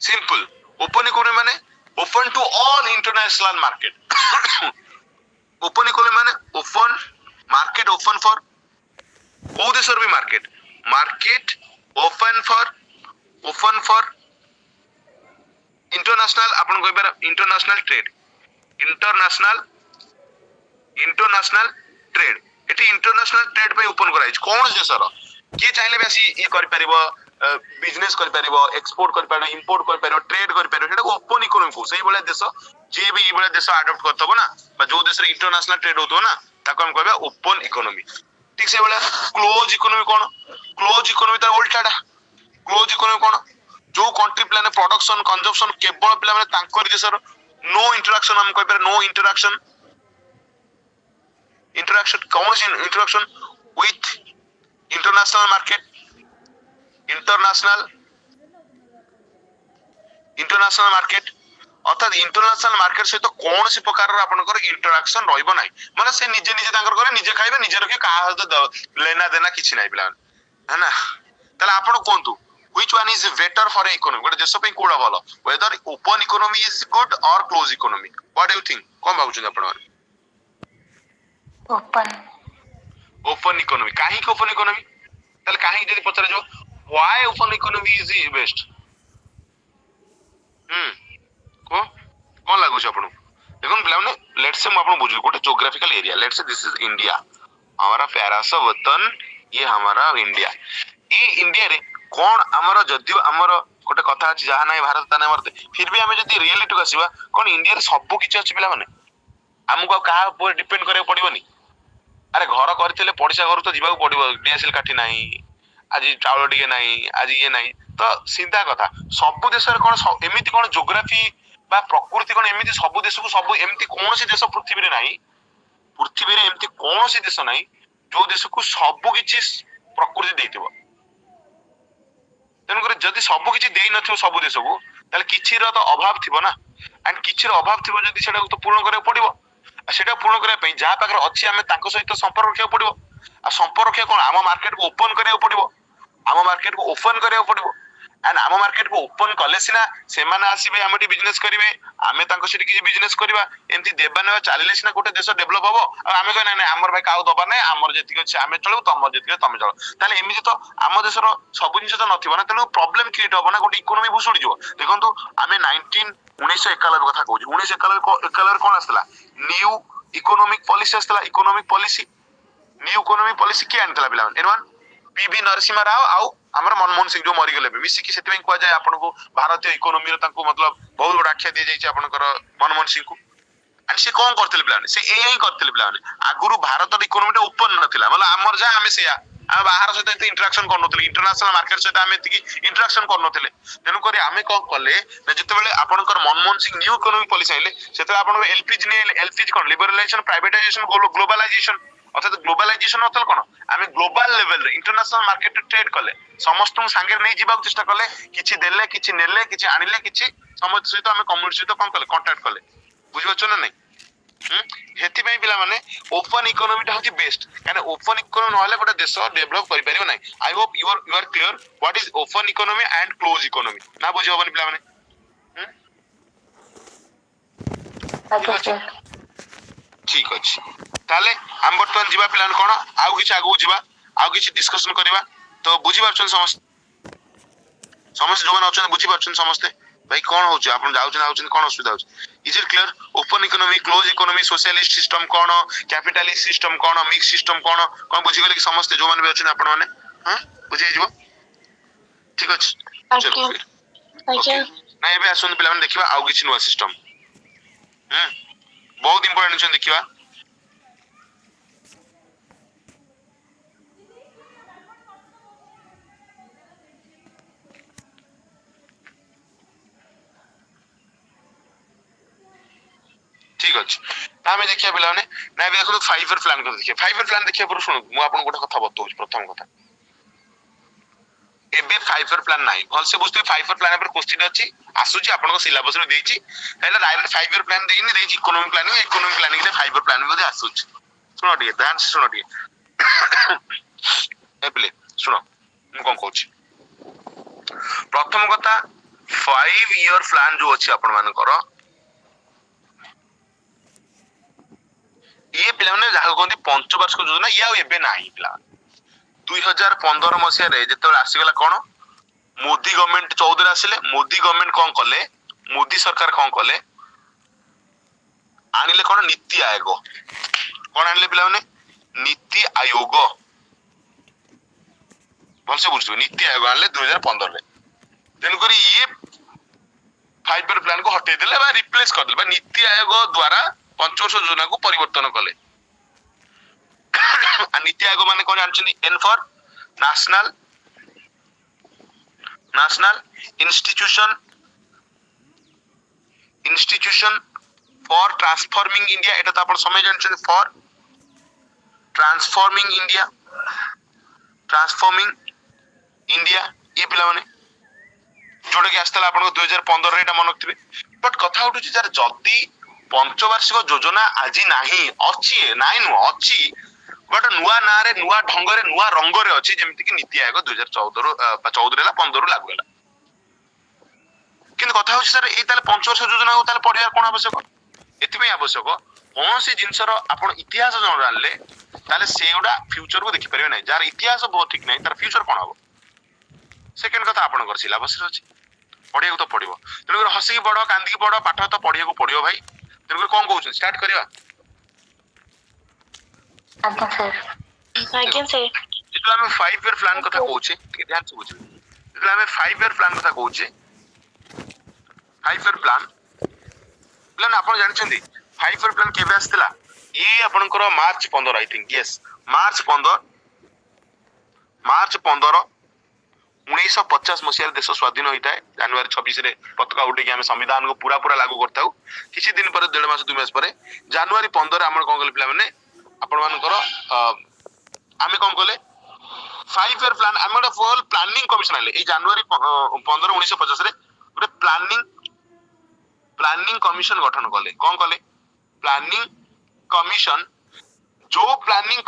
सिंपल ओपन इकोनॉमी माने open to all international market open economy माने ओपन मार्केट ओपन फॉर ओ देशर भी मार्केट ओपन फॉर इंटरनेशनल आपण कोइ बार इंटरनेशनल ट्रेड एटी इंटरनेशनल ट्रेड पे ओपन कराइ कोन देशर के चाहिले बेसी ये करि परिबो बिजनेस कर पारिबो एक्सपोर्ट कर पारिबो इंपोर्ट कर पारिबो ट्रेड कर पारिबो सेटा ओपन इकोनॉमी को सही भले देश जे भी भले देश अडॉप्ट करतबो ना बा जो देश रे इंटरनेशनल ट्रेड होतो ना ताको हम कहबा ओपन इकोनॉमी ठीक से भले क्लोज इकोनॉमी कोन क्लोज इकोनॉमी तार उल्टाटा क्लोज इकोनॉमी कोन जो कंट्री प्लान प्रोडक्शन कंजम्पशन केवल पिला माने तांकर देशर नो इंटरेक्शन हम कहबा नो इंटरेक्शन इंटरेक्शन कौन सी interaction with international market international market अर्थात इंटरनेशनल मार्केट सहित कौन सी प्रकार आपनकर इंटरेक्शन रहइबो नाही माने से निजे निजे तांकर करे निजे खाइबे निजे रखे का लेना देना किछि नाही पिला है ना तले आपण कोंतु which one is better for economy गोटे देश पे कोडा भलो whether open economy is good or close economy what do you think कोन भाबुछन आपण ओपन ओपन इकोनॉमी काहे कि ओपन इकोनॉमी तले काहे जदी पचरा जो why open economy is the best कोन लागु छ आपण देखन पिला माने लेट्स से हम आपण बुझु गोटे geographical area let's say this is India हमारा प्यारा सा वतन ये हमारा इंडिया ये इंडिया रे कोन हमर जदियो हमर गोटे कथा अछि जहा नै भारत ता नै मरते फिर भी हमें जदी रियलिटी को आसीबा कोन इंडिया रे सब किछ अछि पिला माने हमको कहा ऊपर डिपेंड करे पड़िबोनी अरे घर करथिले पड़िसा घर तो जीवा पड़िबो डीएसएल काठी नाही आज चावल टिके नाही आज ये नाही तो सीधा कथा सब देश रे कोन एमिति कोन ज्योग्राफी बा प्रकृति कोन एमिति सब देश को सब एमिति कोन सी देश पृथ्वी रे नाही पृथ्वी रे एमिति कोन सी देश नाही जो देश को सब किछि प्रकृति देइतिबो तेन करे जदी सब किछि देइ नथियो सब देश को ताले किछि रो तो अभाव थिबो ना एंड किछि रो अभाव थिबो जदी सेटा तो पूर्ण करे पड़िबो सेटा पूर्ण करे पई जा पाकर अछि हमें तांको सहित संपर्क रखिया पड़िबो आ संपर्क रखिया कोन आम मार्केट को ओपन करिया पड़िबो आम मार्केट को ओपन करिया पड़िबो एंड आम मार्केट को ओपन कले सिना से माने आसीबे हमटी बिजनेस करिवे आमे तांको सिटी कि बिजनेस करबा एंती देबा नेबा चालिले सिना गोटे देश डेवलप हबो आ आमे कहना नै हमर भाई काउ दबा नै हमर जेति अछि आमे चलबो तमर जेति तमे चलो ताले एमिति तो आम देशर सब जिंस तो नथिबो ना तनो प्रॉब्लम क्रिएट हबो ना गोटे इकोनॉमी भुसुडी जो देखंतु आमे 1991 कथा कहू 1991 कोन आस्तला न्यू इकोनॉमिक पॉलिसी आस्तला economic policy new economic policy के आनतला पिला एनवन पीवी नरसिंह राव आउ हमर मनमोहन सिंह जो मरि गेले मिसी कि सेति को जाय आपन को भारतीय इकोनॉमी रो तांको मतलब बहुत बड़ा आख्या दे जाय छै आपनकर मनमोहन सिंह को एंड से कोन करथिले प्लान से एआई करथिले प्लान आगुरु भारत इकोनॉमी ओपन नथिला मतलब हमर जा हमें सेया आ बाहर सहित इंटरेक्शन करनोतले इंटरनेशनल मार्केट सहित हमें एतिकी इंटरेक्शन करनोतले तेनु करी हमें कोन कले न जते बेले आपनकर Manmohan Singh new economic policy आइले सेते आपन एलपीजी ने एलपीजी कोन लिबरलाइजेशन प्राइवेटाइजेशन ग्लोबलाइजेशन अर्थात ग्लोबलाइजेशन मतलब कोन हमें ग्लोबल लेवल रे इंटरनेशनल मार्केट ट्रेड कले समस्त संगे नहीं जीवा चेष्टा कले किछि देले किछि नेले किछि आनिले किछि समस्त सहित हमें कम्युनिटी सहित कोन कले कांटेक्ट कले बुझि बचो ना नहीं हेति पई पिला माने ओपन इकोनॉमी टा होची बेस्ट काने ओपन इकोनॉमी नहले गोटे देश डेवलप करि परिबो नै I hope you are clear what is open economy and close economy ना बुझि होबनी पिला माने ठीक अछि ताले हम बर्तमान जीवा पिलान कोन आउ किछ आगु जीवा आउ किछ डिस्कशन करबा तो बुझि पाछन समस्त समस्त जो माने अछन बुझि पाछन समस्त भाई कौन होचे आपण जाउछन आउछन कोन असुविधा होचे is it clear open economy close economy socialist system कोन कैपिटलिस्ट सिस्टम कोन मिक्स सिस्टम कोन बुझि गेले कि समस्त जो माने भी अछन आपण माने हां बुझि जीवो ठीक अछि चलो ओके ना एबे आसन पिला माने देखिबा आउ किछ नुवा सिस्टम बहुत इंपोर्टेंट छै देखिबा ठीक अछि ना में देखिया पिला माने ना भी देखो 5 ईयर प्लान कर देखिया 5 ईयर प्लान देखिया पर सुन मु आपन गोटे कथा बतौ प्रथम कथा एबे 5 ईयर प्लान नाही भल से बुझते 5 ईयर प्लान पर क्वेश्चन अछि आसुची आपन को सिलेबस रे देछि हैला डायरेक्ट 5 ईयर प्लान देइनी देछि इकोनॉमिक प्लानिंग रे 5 ईयर प्लान बोधे आसुची सुनो टिके ध्यान से सुनो टिके एप्ले सुनो मु कोन कहूची प्रथम कथा 5 ईयर प्लान जो अछि आपन मान करो ये पिला माने जाहा कोंती पंचवार्षिक योजना या एबे नाही पिला 2015 मसिया रे जेते आसी गला कोन मोदी गवर्नमेंट 14 आसिले मोदी गवर्नमेंट कोन कले मोदी सरकार कोन कले आनिले कोन नीति आयोग कोन आनिले पिला माने नीति आयोग भलसे बुझिबे नीति आयोग आनले 2015 रे तेणुकरी ये 5 ईयर प्लान को हटे देले बा रिप्लेस कर देले बा नीति आयोग द्वारा पंचवर्ष योजना को परिवर्तन कले नीति आयोग माने कोन जानछनी N for national institution for transforming India एटा तो आपण समय जानछनी फॉर ट्रांसफॉर्मिंग इंडिया ये पिला माने जोडे के आस्तला आपण 2015 रे एटा मन रखथिबे बट कथा उठुची जर जदी पंचवार्षिक योजना आज नाही अछि नाही नु अछि बट नुआ ना रे नुआ ढंग रे नुआ रंग रे अछि जेमिति कि नीति आयोग 2014 रे 15 रे लागू होला किंतु कथा होची सर ए ताले पंचवर्ष योजना को ताले पढिया कोन आवश्यक एति में आवश्यक कोन से जिंसर आपण इतिहास जण जानले ताले सेउडा फ्यूचर को देखि परिबे नै जार इतिहास बहुत ठीक नै तार फ्यूचर कोन हबो सेकंड कथा आपण कर सिलेबस रे अछि पढिया को तो पढिबो तेनु हसी की पढो कांदी की पढो पाठ तो पढिया को पढियो भाई तेनु कोन कहउछ स्टार्ट करिवा आज्ञा सर ଆଜ୍ଞା ସାର୍ जेतु हम 5 ईयर प्लान कथा कहउछे ठीक ध्यान से बुझिबे जेतु हम 5 ईयर प्लान कथा कहउछे 5 ईयर प्लान आपण जानछन्ती 5 ईयर प्लान केबे आस्तला ये आपनकर मार्च 15 आई थिंक यस मार्च 15 1950 मसीह देश स्वाधीन होता है जनवरी 26 रे पताका उठे कि हम संविधान को पूरा पूरा लागू करता हूं किछि दिन पर 1.5 मास 2 मास पर जनवरी 15 हमर कोन कले पिला माने आपण मानकर आमे कोन कले 5 ईयर प्लान हमर फुल प्लानिंग कमिशन आले ए जनवरी 15 1950 रे गोटे प्लानिंग कमिशन गठन कले कोन कले प्लानिंग कमिशन जो प्लानिंग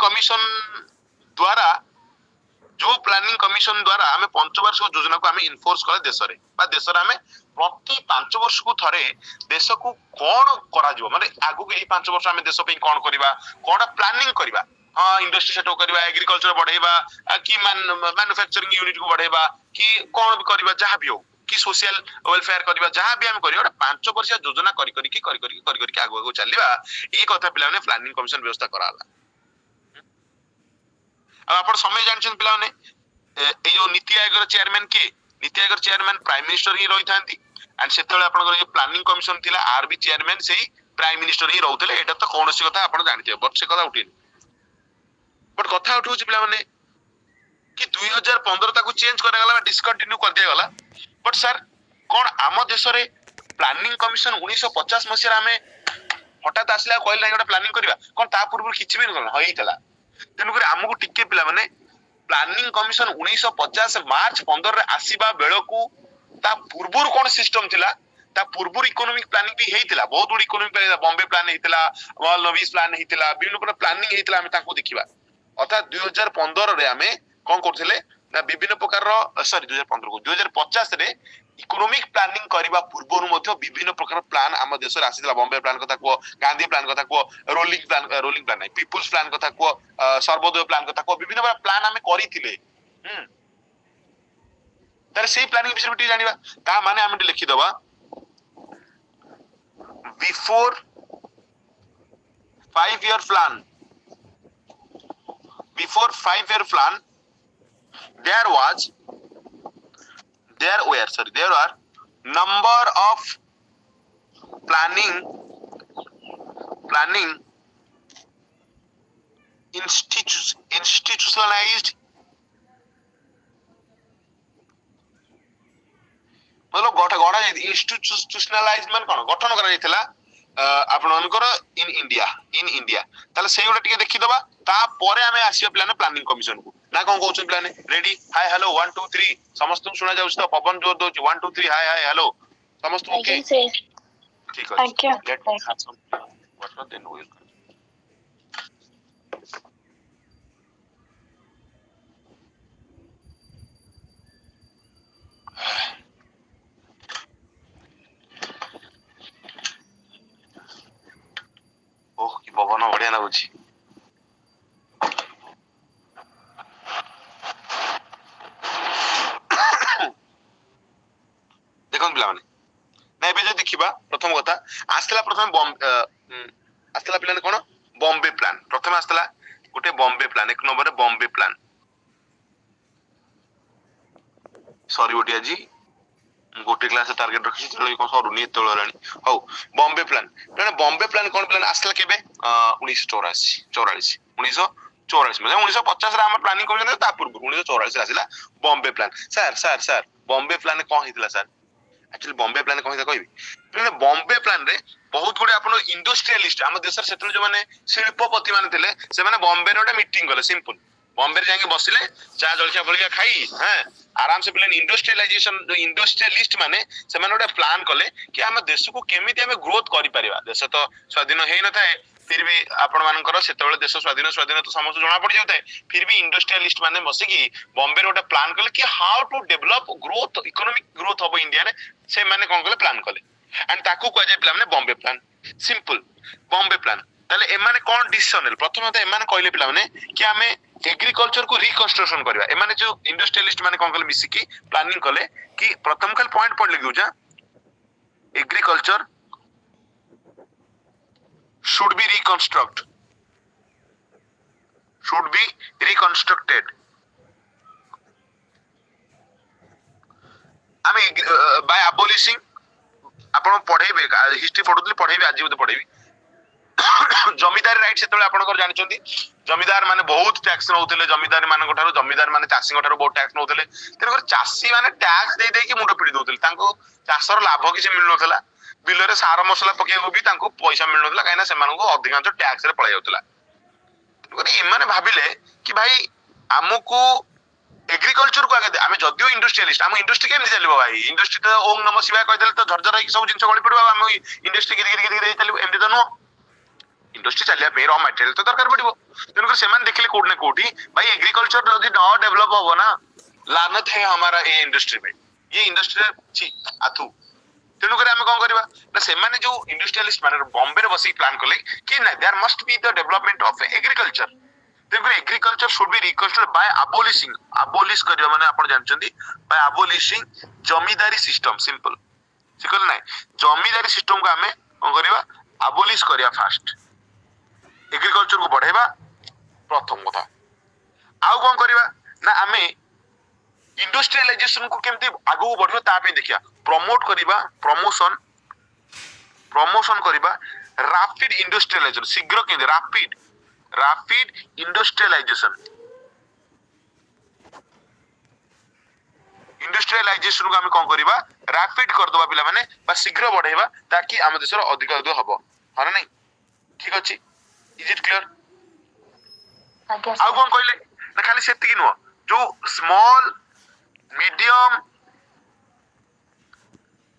कमिशन द्वारा हमें पंचवार्षिक योजना को हमें इन्फोर्स करे देश रे बा देश रे हमें प्रति 5 वर्ष को थरे देश को कोन करा जिवो माने आगु के 5 वर्ष हमें देश पे कोन करबा कोन प्लानिंग करबा हां इंडस्ट्री सेटअप करबा एग्रीकल्चर बढ़ेबा कि मैन्युफैक्चरिंग यूनिट को बढ़ेबा कि कोन भी करबा जहां भी हो कि सोशल वेलफेयर करबा जहां भी हम करियो 5 वर्ष योजना करी आगु चलबा ई कथा पिला ने प्लानिंग कमिशन व्यवस्था कराला आप समय जानछन पिला ने ए जो नीति आयोग चेयरमैन के NITI Aayog chairman prime minister ही रही थांती एंड सेतेले आपन जो प्लानिंग कमिशन थिला आरबी चेयरमैन सेही प्राइम मिनिस्टर ही रहउतले एटा तो कोनोसी कथा आपन जानथिबे बट से कथा उठिन बट कथा उठुची पिला माने कि 2015 ताको चेंज करा गला डिसकंटिन्यू कर दिया गला बट सर कोन आम देश रे प्लानिंग कमिशन 1950 मसिया हमें हठात आसला कहले ना एटा प्लानिंग करबा कोन ता पूर्व किछि भी न होइतला तेनु करे हमकु टिके पिला माने प्लानिंग कमिशन 1950 मार्च 15 रे आसीबा बेलकू ता पूर्वुर कोन सिस्टम थिला ता पूर्वुर इकोनॉमिक प्लानिंग भी हेइतिला बहुत बड़ी इकोनॉमिक प्लानिंग बॉम्बे प्लान हेइतिला वर्ल्ड नवीस प्लान हेइतिला विभिन्न प्रकार प्लानिंग हेइतिला हमें ताको देखिबा अर्थात 2015 रे हमें कोन करथिले ना विभिन्न प्रकार रो सॉरी 2015 को 2050 रे इकोनॉमिक प्लानिंग करबा पूर्वरु मध्ये विभिन्न प्रकार प्लान हम देश रे आसीतिला बॉम्बे प्लान कथा को गांधी प्लान कथा को रोलिंग प्लान नाही पीपल्स प्लान कथा को सर्वोदय प्लान कथा को विभिन्न प्रकार प्लान हमें करिथिले तारे सेही प्लानिंग विषय बिटी जानिबा ता माने हम लिखि दबा before 5 year plan there are number of planning institutionalized मतलब गड़ा इंस्टीट्यूशनलाइज मान कोन गठन करा जायतिला आपण अनकर इन इंडिया ताले सेही उडा टिके देखि दबा ता परे हमें आसीबा प्लान प्लानिंग कमिशन को ना कोन कहउछ प्लान रेडी हाय हेलो 1 2 3 समस्त सुना जाउछ तो पवन जोर दोछ 1 2 3 हाय हेलो समस्त ओके ठीक है let me have some water then we will oh की पवन बढ़िया ना बुझी देखो पिला माने ना एबे जे देखिबा प्रथम कथा आस्तला प्रथम आस्तला पिला ने कोन बॉम्बे प्लान प्रथम आस्तला गोटे बॉम्बे प्लान एक नंबर रे बॉम्बे प्लान ସରିବ ଟି ଆଜି ଗୋଟେ କ୍ଲାସ ଟାର୍ଗେଟ ରଖିଛି ତେଣୁ କଣ ସରୁନି ଏତେବେଳେ ହେଲାଣି। ହଉ ବମ୍ବେ ପ୍ଲାନ ତେଣୁ ବମ୍ବେ ପ୍ଲାନ କଣ ପ୍ଲାନ ଆସିଲା କେବେ 1984 1944 1950 ରେ ଆମେ ପ୍ଲାନିଂ କରୁଛନ୍ତି ତା ପୂର୍ବରୁ 1984 ଆସିଲା Bombay plan. Sir Bombay plan କଣ ହେଇଥିଲା ସାର୍? ଆକ୍ଚୁଆଲି ବମ୍ବେ ପ୍ଲାନ କଣ ହେଇଥିଲା କହିବି? ବମ୍ବେ ପ୍ଲାନ ରେ ବହୁତ ଗୁଡେ ଆପଣ ଇଣ୍ଡଷ୍ଟ୍ରିଆଲିଷ୍ଟ ଆମ ଦେଶରେ ସେତେବେଳେ ଯୋଉମାନେ ଶିଳ୍ପପତି ମାନେ ଥିଲେ ସେମାନେ ବମ୍ବେରେ ଗୋଟେ ମିଟିଂ କଲେ ସିମ୍ପଲ ବମ୍ବେରେ ଯାଇକି ବସିଲେ ଚା ଜଳଖିଆ ଫଳଖିଆ ଖାଇ ଆରାମ ସେ ପିଲେ ଇଣ୍ଡଷ୍ଟ୍ରିଆଲିଷ୍ଟ ମାନେ ସେମାନେ ଗୋଟେ ପ୍ଲାନ କଲେ କି ଆମ ଦେଶକୁ କେମିତି ଆମେ ଗ୍ରୋଥ କରିପାରିବା। ଦେଶ ତ ସ୍ୱାଧୀନ ହେଇନଥାଏ ଫିର ବି ଆପଣ ମାନଙ୍କର ସେତେବେଳେ ଦେଶ ସ୍ୱାଧୀନ ତ ସମସ୍ତଙ୍କୁ ଜଣା ପଡି ଯାଉଥାଏ ଫିର ବି ଇଣ୍ଡଷ୍ଟ୍ରିଆଲିଷ୍ଟ ମାନେ ବସିକି ବମ୍ବେରେ ଗୋଟେ ପ୍ଲାନ କଲେ କି how to develop growth economic growth ହବ ଇଣ୍ଡିଆରେ ସେମାନେ କଣ କଲେ ପ୍ଲାନ କଲେ ଆଣ୍ଡ ତାକୁ କୁହାଯାଏ ପିଲାମାନେ Bombay plan simple Bombay plan. ତାହେଲେ ଏମାନେ କଣ ଡିସିସନ ନେଲେ ପ୍ରଥମେ ଏମାନେ କହିଲେ ପିଲାମାନେ କି ଆମେ ଏଗ୍ରିକଲଚର କୁ ରିକନଷ୍ଟ୍ରକ୍ସନ କରିବା। ଏମାନେ ଯୋଉ ଇଣ୍ଡଷ୍ଟ୍ରିଆଲିଷ୍ଟ ମାନେ କଣ କଲେ ମିଶିକି ପ୍ଲାନିଂ କଲେ କି ପ୍ରଥମ ଖାଲି ପଏଣ୍ଟ ପଏଣ୍ଟ ଲେଖିଉଛା ଏଗ୍ରିକଲଚର should be reconstructed ଆମେ by abolishing ଆପଣ ପଢେଇବେ ହିଷ୍ଟ୍ରି ପଢୁଥିଲେ ପଢେଇବେ ଆଜି ବୋଧେ ପଢେଇବି ଜମିଦାର ରାଇଟ ସେତେବେଳେ ଆପଣଙ୍କର ଜାଣିଛନ୍ତି ଜମିଦାର ମାନେ ବହୁତ ଟ୍ୟାକ୍ସ ନଉଥିଲେ ଜମିଦାର ମାନଙ୍କ ଠାରୁ ଜମିଦାର ମାନେ ଚାଷୀଙ୍କ ଠାରୁ ବହୁତ ଟ୍ୟାକ୍ସ ନଉଥିଲେ ତେଣୁକରି ଚାଷୀ ମାନେ ଟ୍ୟାକ୍ସ ଦେଇ ଦେଇକି ମୁଣ୍ଡ ପିଟି ଦଉଥିଲେ ତାଙ୍କୁ ଚାଷର ଲାଭ କିଛି ମିଳୁନଥିଲା ବିଲରେ ସାର ମସଲା ପକେଇବାକୁ ବି ତାଙ୍କୁ ପଇସା ମିଳୁନଥିଲା କାହିଁକିନା ସେମାନଙ୍କୁ ଅଧିକାଂଶ ଟ୍ୟାକ୍ସ ରେ ପଳେଇ ଯାଉଥିଲା। ଏମାନେ ଭାବିଲେ କି ଭାଇ ଆମକୁ ଏଗ୍ରିକଲଚର କୁ ଆଗେ ଆମେ ଯଦିଓ ଇଣ୍ଡଷ୍ଟ୍ରିଆଲିଷ୍ଟ ଆମ ଇଣ୍ଡଷ୍ଟ୍ରି କେମିତି ଚାଲିବ ଭାଇ ଇଣ୍ଡଷ୍ଟ୍ରି ତ ଓମ୍ ନମ ଶିବାୟ କହିଦେଲେ ତ ଝରଝର ହେଇକି ସବୁ ଜିନିଷ ଗଳି ପଡିବ ଆମ ଇଣ୍ଡଷ୍ଟ୍ରି ଗିରି ଚାଲିବ ଏମିତି ତ ନୁହଁ ଇଣ୍ଡଷ୍ଟ୍ରି ଚାଲିବା ପାଇଁ ର ମ୍ୟାଟେରିଆଲ ତ ଦରକାର ପଡିବ ତେଣୁକରି ସେମାନେ ଦେଖିଲେ କୋଉଠି ନା କୋଉଠି ଭାଇ ଏଗ୍ରିକଲଚର ଯଦି ନ ଡେଭଲପ ହବ ନା लानत है हमारा ये इंडस्ट्री में ये इंडस्ट्री छी आथु तेणुकरी आम कौन करवा ना सेमाने जो इंडस्ट्रियलिस्ट माने बॉम्बे रे बसी प्लान कले कि ना there must be the development of agriculture तेणुकरी agriculture should be reconstructed by abolishing abolish करबा माने आपण जानचंदी बाय अबोलिशिंग जमीदारी सिस्टम सिंपल सिकल नै जमीदारी सिस्टम को आमे कौन करवा अबोलिश करया फास्ट एग्रीकल्चर को बढ़ाइबा प्रथम कथा आउ कौन करवा ना आमे इंडस्ट्रियलाइजेशन को केमती आगु बढ़ियो ता पे देखिया प्रमोट करिबा प्रमोशन करिबा रैपिड इंडस्ट्रियलाइजेशन शीघ्र केमती रैपिड इंडस्ट्रियलाइजेशन को आमे कोन करिबा रैपिड कर दबा पिला माने बा शीघ्र बढ़ाइबा ताकि हम देश रो अधिक अधिक हबो हां नहीं ठीक अछि इज इट क्लियर आउ कोन कहले ना खाली सेति नो जो small medium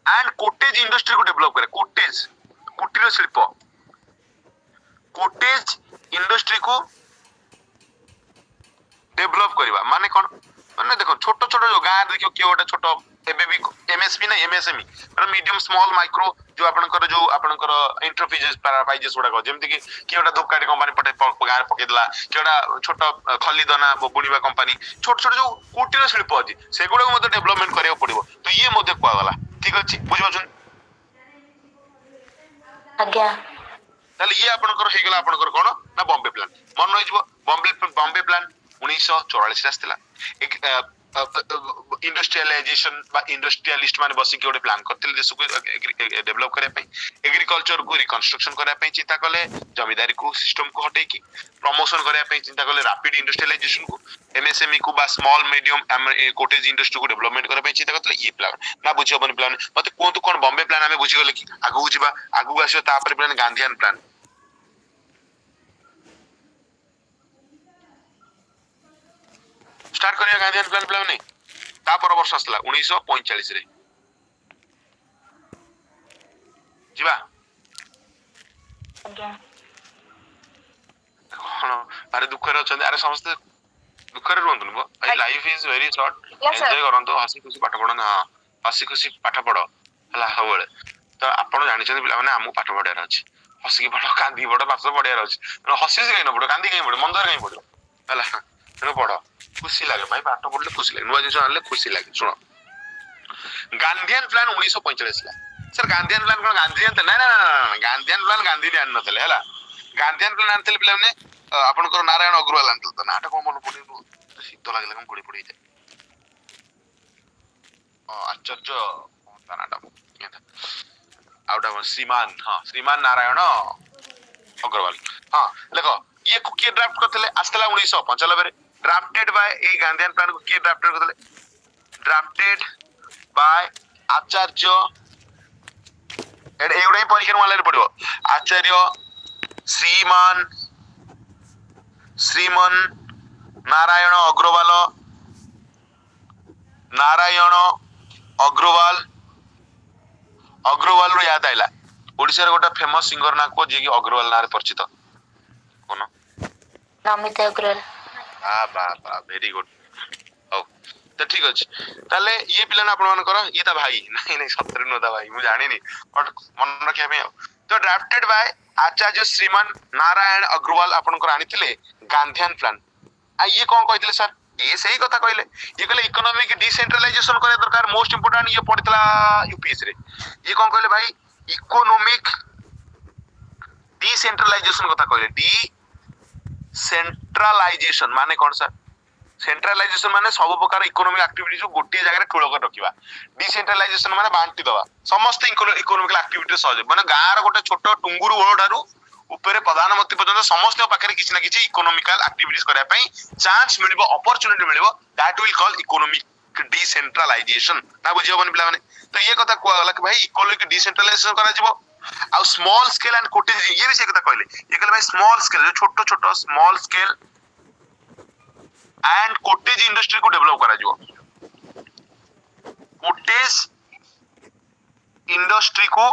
and cottage industry को डेवलप करे कोटेज कुटीर शिल्प कोटेज इंडस्ट्री को डेवलप करवा माने कौन माने देखो छोट छोट जो गाँ देखियो कि गोटे छोट एबे भी एमएसपी ना एमएसएमई मतलब मीडियम स्मॉल माइक्रो जो आपनकर एंटरप्राइजेस पैरापाइजेस गुडा जेमति कि गोटे धूपकाठी कंपनी पटे गाँ पके देला कि गोटा छोट खलीदना बुणीबा कंपनी छोट छोट जो कुटीर शिल्प अछि सेगुडा को मते डेवलपमेंट करियो पड़िबो तो ये मते कुआ गला ठीक अछि बुझ पाछन आज्ञा ताले ये आपनकर हे गेला आपनकर कोन ना बॉम्बे प्लान मन रहि जबो बॉम्बे प्लान 1944 आस्तिला एक इंडस्ट्रियलाइजेशन बा इंडस्ट्रियलिस्ट माने बसी के गोटे प्लान करथिले देश को डेवलप करे पे एग्रीकल्चर को रिकंस्ट्रक्शन करे पे चिंता कले जमींदारी को सिस्टम को हटे की प्रमोशन करे पे चिंता कले रैपिड इंडस्ट्रियलाइजेशन को एमएसएमई को बा स्मॉल मीडियम कोटेज इंडस्ट्री को डेवलपमेंट करे पे चिंता करथिले ये प्लान ना बुझियो बन प्लान मते कोन तो कोन बॉम्बे प्लान हमें बुझी गले कि आगु जिबा आगु आसियो तापर प्लान गांधीयन प्लान स्टार्ट करिया गांधीयन प्लान प्लान नहीं ता पर वर्ष आसला 1945 रे जिबा आज्ञा कोन अरे दुख रे अछन अरे समस्त दुख रे रहंतु भाई life is very short enjoy करंतु हसी खुशी पाठ पढन हां हसी खुशी पाठ पढो हला हवळे तो आपण जानि छथि पिला माने हमु पाठ पढियार अछि हसी के पढो कांदी पढो पाठ पढियार अछि हसी से काई न पढो कांदी काई पढो मन दर काई पढो हला तेणु पढ़ खुशी लगे भाई पाठ पढ़ले खुशी लगे नुआ जिनिस आनले खुशी लगे सुनो गांधीयन प्लान 1945 ला सर गांधीयन प्लान कोन गांधीयन ना ना गांधीयन प्लान गांधी ने आन नथले हला गांधीयन प्लान आनथले पिला माने आपनकर नारायण अग्रवाल आनथले तो नाटा कोन मन पड़ी शीत लागले कोन पड़ी पड़ी जाय ଆଚାର୍ଯ୍ୟ ତା ନାଁଟା ଆଉଟା ଶ୍ରୀମାନ ଶ୍ରୀମାନ ନାରାୟଣ ଅଗ୍ରୱାଲ। ଦେଖ ଇଏ କୁ କିଏ ଡ୍ରାଫ୍ଟ କରିଥିଲେ ଆସିଥିଲା 1995 ରେ ଡ୍ରାଫ୍ଟେଡ ବାय ଏଇ ଗାନ୍ଧିଆନ ପ୍ଲାନ କୁ କିଏ ଡ୍ରାଫ୍ଟେଡ କରିଥିଲେ ଡ୍ରାଫ୍ଟେଡ ବାय ଆଚାର୍ଯ୍ୟ ଏଇଗୁଡ଼ା ହିଁ ପରୀକ୍ଷାରେ ମାନରେ ପଡିବ ଆଚାର୍ଯ୍ୟ ଶ୍ରୀମାନ ନାରାୟଣ ଅଗ୍ରୱାଲ ଅଗ୍ରୱାଲ ରୁ ୟାଦ ଆଇଲା ଓଡିଶାର ଗୋଟେ ଫେମସ ସିଙ୍ଗର ନା କୁହ ଯିଏ କି ଅଗ୍ରୱାଲ ନାଁରେ ପରିଚିତ କଣ ନମିତା ଅଗ୍ରୱାଲ। ବା ଭେରି ଗୁଡ ହଉ ତ ଠିକ ଅଛି ତାହେଲେ ଇଏ ପିଲା ନା ଆପଣ ମାନଙ୍କର ଇଏ ତା ଭାଇ ନାଇଁ ସତରେ ନୁହଁ ତା ଭାଇ ମୁଁ ଜାଣିନି ବଟ ମନେ ରଖିବା ପାଇଁ ଆଉ ତ ଡ୍ରାଫ୍ଟେଡ ବାय ଆଚାର୍ଯ୍ୟ ଶ୍ରୀମାନ ନାରାୟଣ ଅଗ୍ରୱାଲ ଆପଣଙ୍କର ଆଣିଥିଲେ ଗାନ୍ଧିଆନ ପ୍ଲାନ ଇଏ କଣ କହିଥିଲେ ସାର୍ ଇଏ ସେଇ କଥା କହିଲେ ଇଏ କହିଲେ ଇକୋନୋମିକ ଡିସେଣ୍ଟ୍ରାଲାଇଜେସନ କରିବା ଦରକାର ମୋଷ୍ଟ ଇମ୍ପୋର୍ଟାଣ୍ଟ ଇଏ ପଡିଥିଲା ୟୁପିଏସସି ରେ ଇଏ କଣ କହିଲେ ଭାଇ ଇକୋନୋମିକ डिसेंट्रलाइजेशन কথা কইলে डिसेंट्रलाइजेशन माने कोन सर सेंट्रलाइजेशन माने सब प्रकार इकोनॉमिक एक्टिविटीज को गोटे जगह ठुलो कर रखिबा डिसेंट्रलाइजेशन माने बांटी दवा समस्त इकोनॉमिकल एक्टिविटी सहज माने गाँ रो गोटे छोट टुंगुरु ओळडारू ऊपर प्रधानमंत्री पर्यंत समस्त पाखरे किछि ना किछि इकोनॉमिकल एक्टिविटीज करिया पई चांस मिलिबो अपॉर्चुनिटी मिलिबो that will call economic decentralization ना बुझियो बन पिला माने तो ये कथा कहला कि भाई इकोनॉमिक डिसेंट्रलाइजेशन करा जिवो आ स्मॉल स्केल एंड कोटेज ये भी से कथा कहले ये कहले भाई स्मॉल स्केल जो छोट छोट small scale and cottage industry को डेवलप करा जिवो कोटेज इंडस्ट्री को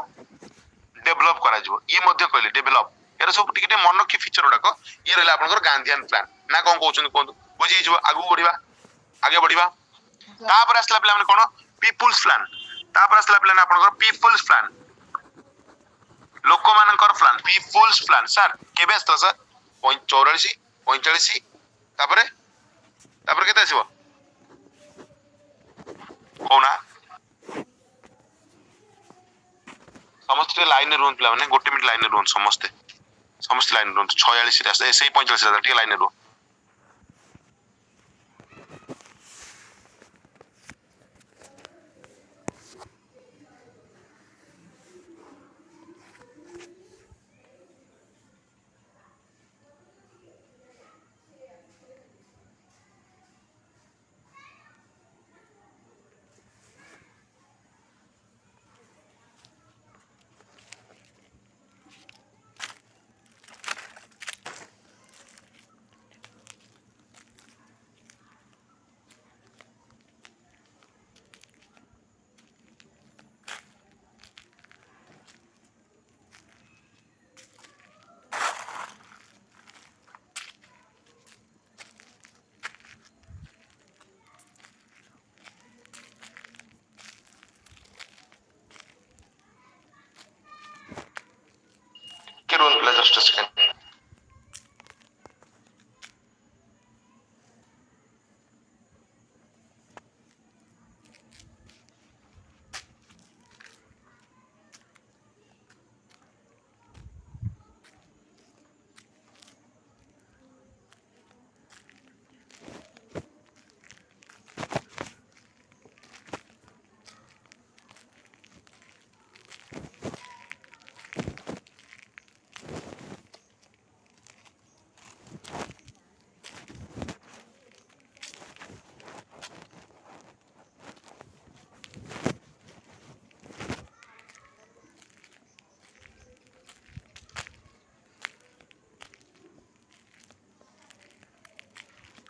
डेवलप करा जिवो ये मध्य कहले डेवलप यार सब टिके मन की फीचर उडाको ये रहला आपनकर गांधीयन प्लान ना कोन कहउछन कोन बुझी जिवो आगु बढ़िबा आगे बढ़िबा तापर असला प्लान कोन पीपल्स प्लान तापर असला प्लान आपनकर पीपल्स प्लान लोक मानकर प्लान पीपल्स प्लान सर केबे असला सर 84 45 तापर तापर केते आसीबो कोना समस्त लाइन रे रोन प्लान माने गोटे मिनिट लाइन रे रोन समस्त लाइन रे रोन 46 रे आसे सेही 45 रे टी लाइन रे रोन के रोन प्ला जस्ट अ सेकंड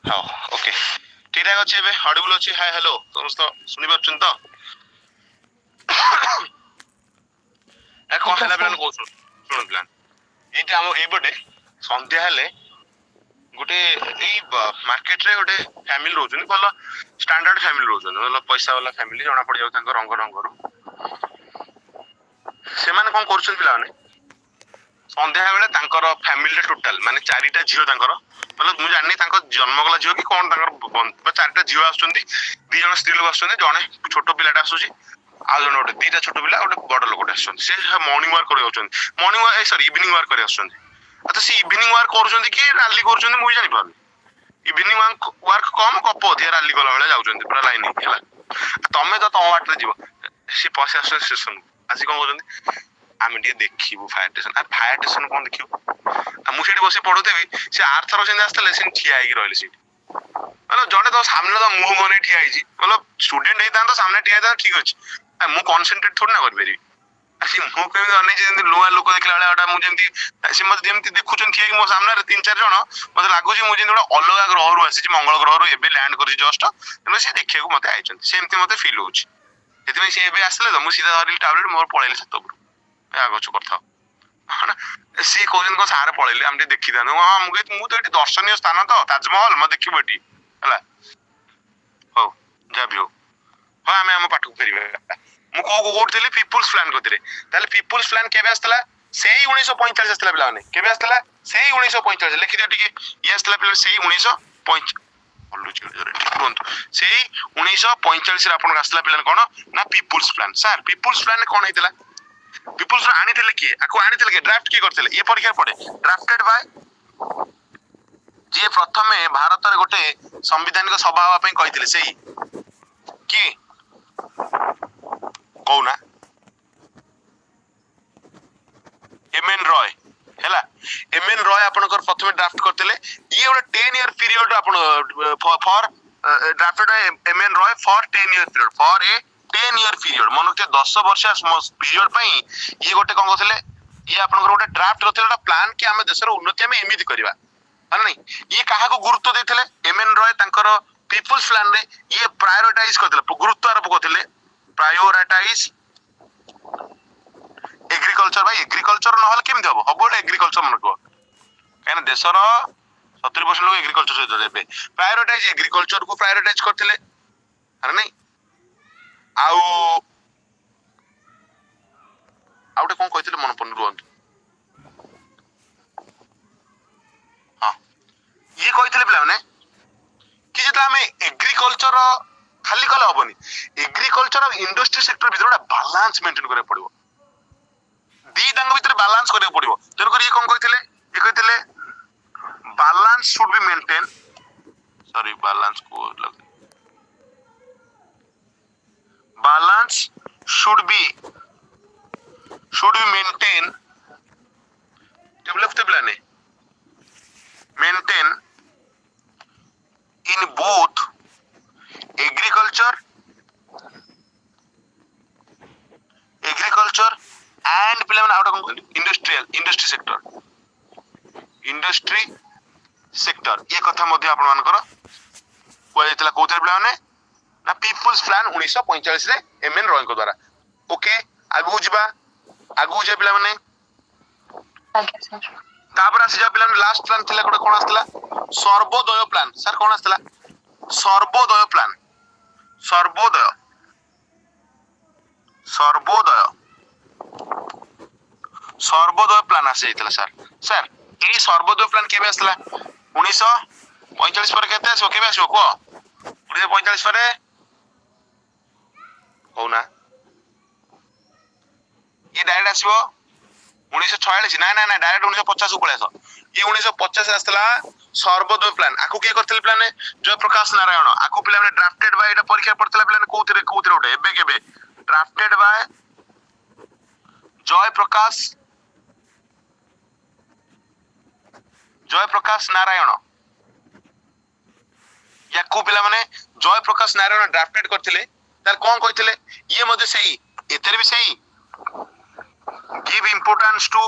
हाँ ओके ठीक ठाक अच्छे ऑडिबल अच्छे हाय हेलो समस्त सुनी पारछन तो ए कोन हला प्लान को सुन प्लान एटा हम एबडे संध्या हेले गोटे ए मार्केट रे गोटे फैमिली रोजन भलो स्टैंडर्ड फैमिली रोजन भलो पैसा वाला फैमिली जणा पड़ जाउ तांको रंग रंगरू से माने कोन करछन पिला माने संध्या बेले तांकर फैमिली टोटल माने चारिटा झियो तांकर मतलब मु जानि तांको जन्मगला झियो कि कोन तांकर चारिटा झियो आछुंदी दी जण स्त्री लोक आछुंदी जणे छोटो पिलाटा आछुची आ जण ओटे दीटा छोटो पिला ओटे बड़ लोकटा आछुंदी से मॉर्निंग वॉक करे आछुंदी morning walk sorry evening walk करे आछुंदी अच्छा से इवनिंग वॉक करूछंदी कि रैली करूछंदी मु जानि पाबी इवनिंग वॉक कम कप अधिया रैली गला बेले जाउछंदी पूरा लाइन हेला ତମେ ତ ତମ ବାଟରେ ଯିବ, ସେ ପଶି ଆସୁଛନ୍ତି ଷ୍ଟେସନକୁ, ଆସି କଣ କହୁଛନ୍ତି ଆମେ ଟିକେ ଦେଖିବୁ ଫାୟାର ଷ୍ଟେସନ। ଆଉ ଫାୟାର ଷ୍ଟେସନ କଣ ଦେଖିବୁ? ଆଉ ମୁଁ ସେଠି ବସି ପଢୁଥିବି, ସେ ଆରଥର ସେମିତି ଆସିଥିଲେ ସେମିତି ଠିଆ ହେଇକି ରହିଲେ ସେଠି। ମାନେ ଜଣେ ତ ସାମ୍ନାରେ ତ ମୁହଁ ମନେ ଠିଆ ହେଇଛି, ମାନେ ଷ୍ଟୁଡେଣ୍ଟ ହେଇଥାନ୍ତା ସାମ୍ନାରେ ଠିଆ ହେଇଥାନ୍ତା ଠିକ ଅଛି, ମୁଁ କନସେନ୍ଟ୍ରେଟ ଥୋଡ଼ି ନା କରିପାରିବି। ସେ ମୁଁ କେମିତି ଅନେଇଛି ଯେମିତି ନୂଆ ଲୋକ ଦେଖିଲା ଭଳିଆ ଗୋଟା, ମୁଁ ଯେମିତି ସେ ମତେ ଯେମିତି ଦେଖୁଛନ୍ତି ଠିଆ ହେଇକି ମୋ ସାମ୍ନାରେ 3-4 ଜଣ, ମତେ ଲାଗୁଛି ମୁଁ ଯେମିତି ଗୋଟେ ଅଲଗା ଗ୍ରହରୁ ଆସିଛି, ମଙ୍ଗଳ ଗ୍ରହରୁ ଏବେ ଲ୍ୟାଣ୍ଡ କରିଛି ଜଷ୍ଟ, ତେଣୁ ସେ ଦେଖିବାକୁ ମତେ ଆଇଛନ୍ତି, ସେମିତି ମତେ ଫିଲ୍ ହଉଛି। ସେଥିପାଇଁ ସେ ଏବେ ଆସିଲେ ତ ମୁଁ ସିଧା ଧରିଲି ଟାବଲେଟ, ମୋର ପଳେଇଲେ ଛାତ ଉପରୁ, ଆଗଛୁ କଥା ସିଏ କହୁଛନ୍ତି କଣ ସାର୍ ପଳେଇଲେ ଆମେ ଟିକେ ଦେଖିଥାନ୍ତୁ। ହଁ ମୁଁ ତ ଏଠି ଦର୍ଶନୀୟ ସ୍ଥାନ ତ ତାଜମହଲ ମତେ ଦେଖିବୁ ଏଠି ହେଲା, ହଉ ଯାହା ବି ହଉ, ହଁ ଆମେ ଆମ ପାଠକୁ ଫେରିବା। ମୁଁ କୋଉଠି ପିପୁଲ୍ସ ପ୍ଲାନ କରିଥିଲେ, ତାହେଲେ ପିପୁଲ୍ସ ପ୍ଲାନ କେବେ ଆସିଥିଲା? ସେଇ 1945 ଆସିଥିଲା ପିଲାମାନେ, କେବେ ଆସିଥିଲା? ସେଇ 1945, ଲେଖିଦିଅ ଟିକେ, ଇଏ ଆସିଥିଲା ପିଲା ସେଇ 1945, ସେଇ 1945 ଆପଣଙ୍କ ଆସିଥିଲା ପିଲାମାନେ କଣ ନା people's plan. Sir people's plan କଣ ହେଇଥିଲା? ପିପୁଲ୍ସ ପ୍ଲାନ ଆଣିଥିଲେ କିଏ? ଆକୁ ଆଣିଥିଲେ କିଏ? ଡ୍ରାଫ୍ଟ କିଏ କରିଥିଲେ? ଇଏ ପରୀକ୍ଷା ପଡେ ଡ୍ରାଫ୍ଟେଡ ବାय, ଯିଏ ପ୍ରଥମେ ଭାରତରେ ଗୋଟେ ସାମ୍ବିଧାନିକ ସଭା ହବା ପାଇଁ କହିଥିଲେ, ସେଇ କିଏ କହୁନା? ଏମଏନ୍ ରୟ ହେଲା, ଏମଏନ୍ ରୟ ଆପଣଙ୍କର ପ୍ରଥମେ ଡ୍ରାଫ୍ଟ କରିଥିଲେ। ଇଏ ଗୋଟେ 10 ଇୟର ପିରିୟଡ ଆପଣ ଫର ଡ୍ରାଫ୍ଟେଡ ଏମଏନ୍ ରୟ ଫର 10 ଇୟର ପିରିୟଡ, ଫର ଏ 10 ଇୟର ପିରିୟଡ, ମନେ ରଖିଥିବେ 10 ବର୍ଷିଆ ପିରିୟଡ ପାଇଁ ଇଏ ଗୋଟେ କଣ କରୁଥିଲେ, ଇଏ ଆପଣଙ୍କର ଗୋଟେ ଡ୍ରାଫ୍ଟ କରିଥିଲେ, ଗୋଟେ ପ୍ଲାନ କି ଆମ ଦେଶର ଉନ୍ନତି ଆମେ ଏମିତି କରିବା, ମାନେ ନାଇଁ। ଇଏ କାହାକୁ ଗୁରୁତ୍ୱ ଦେଇଥିଲେ? ଏମଏନ୍ ରୟ ତାଙ୍କର ପିପୁଲ୍ସ ପ୍ଲାନ ରେ ଇଏ ପ୍ରାୟୋରିଟାଇଜ କରିଥିଲେ, ଗୁରୁତ୍ୱ ଆରୋପ କରୁଥିଲେ, ପ୍ରାୟୋରିଟାଇଜ ଏଗ୍ରିକଲଚର। ଭାଇ ଏଗ୍ରିକଲଚର ନହେଲେ କେମିତି ହବ? ହବ ଗୋଟେ ଏଗ୍ରିକଲଚର, ମନେ ରଖିବ, କାହିଁକିନା ଦେଶର 70% ଲୋକ ଏଗ୍ରିକଲଚର ସହିତ ଏବେ ପ୍ରାୟୋରିଟାଇଜ ଏଗ୍ରିକଲଚର କୁ ପ୍ରାୟୋରିଟାଇଜ କରିଥିଲେ, ଆରେ ନାଇଁ। ଆଉ ଗୋଟେ କଣ କହିଥିଲେ ମନେ ପଡୁନି, ରୁହନ୍ତୁ। ହଁ ଇଏ କହିଥିଲେ ପିଲାମାନେ କି ଯେତେବେଳେ ଆମେ ଏଗ୍ରିକଲଚର ଖାଲି କଲେ ହବନି, ଏଗ୍ରିକଲଚର ଆଉ ଇଣ୍ଡଷ୍ଟ୍ରି ସେକ୍ଟର ଭିତରେ ଗୋଟେ ବାଲାନ୍ସ ମେଣ୍ଟେନ କରିବାକୁ ପଡିବ, ଦିଟାଙ୍କ ଭିତରେ ବାଲାନ୍ସ କରିବାକୁ ପଡିବ। ତେଣୁକରି ଇଏ କଣ କହିଥିଲେ? ଇଏ କହିଥିଲେ balance should be maintain, sorry balance balance should be maintain, develop the plan, maintain in both agriculture and ପିଲାମାନେ ଆଉ ଗୋଟେ କଣ industry sector ଇଏ କଥା ମଧ୍ୟ ଆପଣ ମାନଙ୍କର କୁହାଯାଇଥିଲା କୋଉଥିରେ ପିଲାମାନେ ନା ପିପୁଲ୍ସ ପ୍ଲାନ 1945 ରେ ଏମଏନ୍ ରୟଙ୍କ ଦ୍ୱାରା। ଓକେ ଆଗକୁ ଯିବା ପିଲାମାନେ। ଆଜ୍ଞା ସାର୍। ତାପରେ ଆସିଯିବା ପିଲାମାନେ, ଲାଷ୍ଟ ପ୍ଲାନ ଥିଲା ଗୋଟେ କଣ ଆସିଥିଲା? ସର୍ବୋଦୟ ପ୍ଲାନ। ସାର୍ କଣ ଆସିଥିଲା? ସର୍ବୋଦୟ ପ୍ଲାନ, ସର୍ବୋଦୟ ପ୍ଲାନ ଆସିଯାଇଥିଲା ସାର୍। ସାର୍ ଏଇ ସର୍ବୋଦୟ ପ୍ଲାନ କେବେ ଆସିଥିଲା? 1945 ପରେ କେତେ ଆସିବ? କେବେ ଆସିବ କୁହ? 1945 ପରେ କହୁନା? ଇଏ ଡାଇରେକ୍ଟ ଆସିବ 1946, ନା ଡାଇରେକ୍ଟ 1950 କୁ ପଳେଇ ଆସ। ଇଏ 1950 ଆସିଥିଲା ସର୍ବୋଦୟ ପ୍ଲାନ। ଆକୁ କିଏ କରିଥିଲେ ପ୍ଲାନ? ଜୟପ୍ରକାଶ ନାରାୟଣ। ଆକୁ ପିଲାମାନେ ଡ୍ରାଫ୍ଟେଡ ବାଇ, ଏଟା ପରୀକ୍ଷା ପଡିଥିଲା ପିଲାମାନେ କୋଉଥିରେ ଗୋଟେ, ଏବେ କେବେ ଡ୍ରାଫ୍ଟେଡ ବାଇ ଜୟପ୍ରକାଶ ନାରାୟଣ। ୟାକୁ ପିଲାମାନେ ଜୟପ୍ରକାଶ ନାରାୟଣ ଡ୍ରାଫ୍ଟେଡ କରିଥିଲେ। ତାର କଣ କହିଥିଲେ? ଇଏ ମଧ୍ୟ ସେଇ, ଏଥିରେ ବି ସେଇ give importance to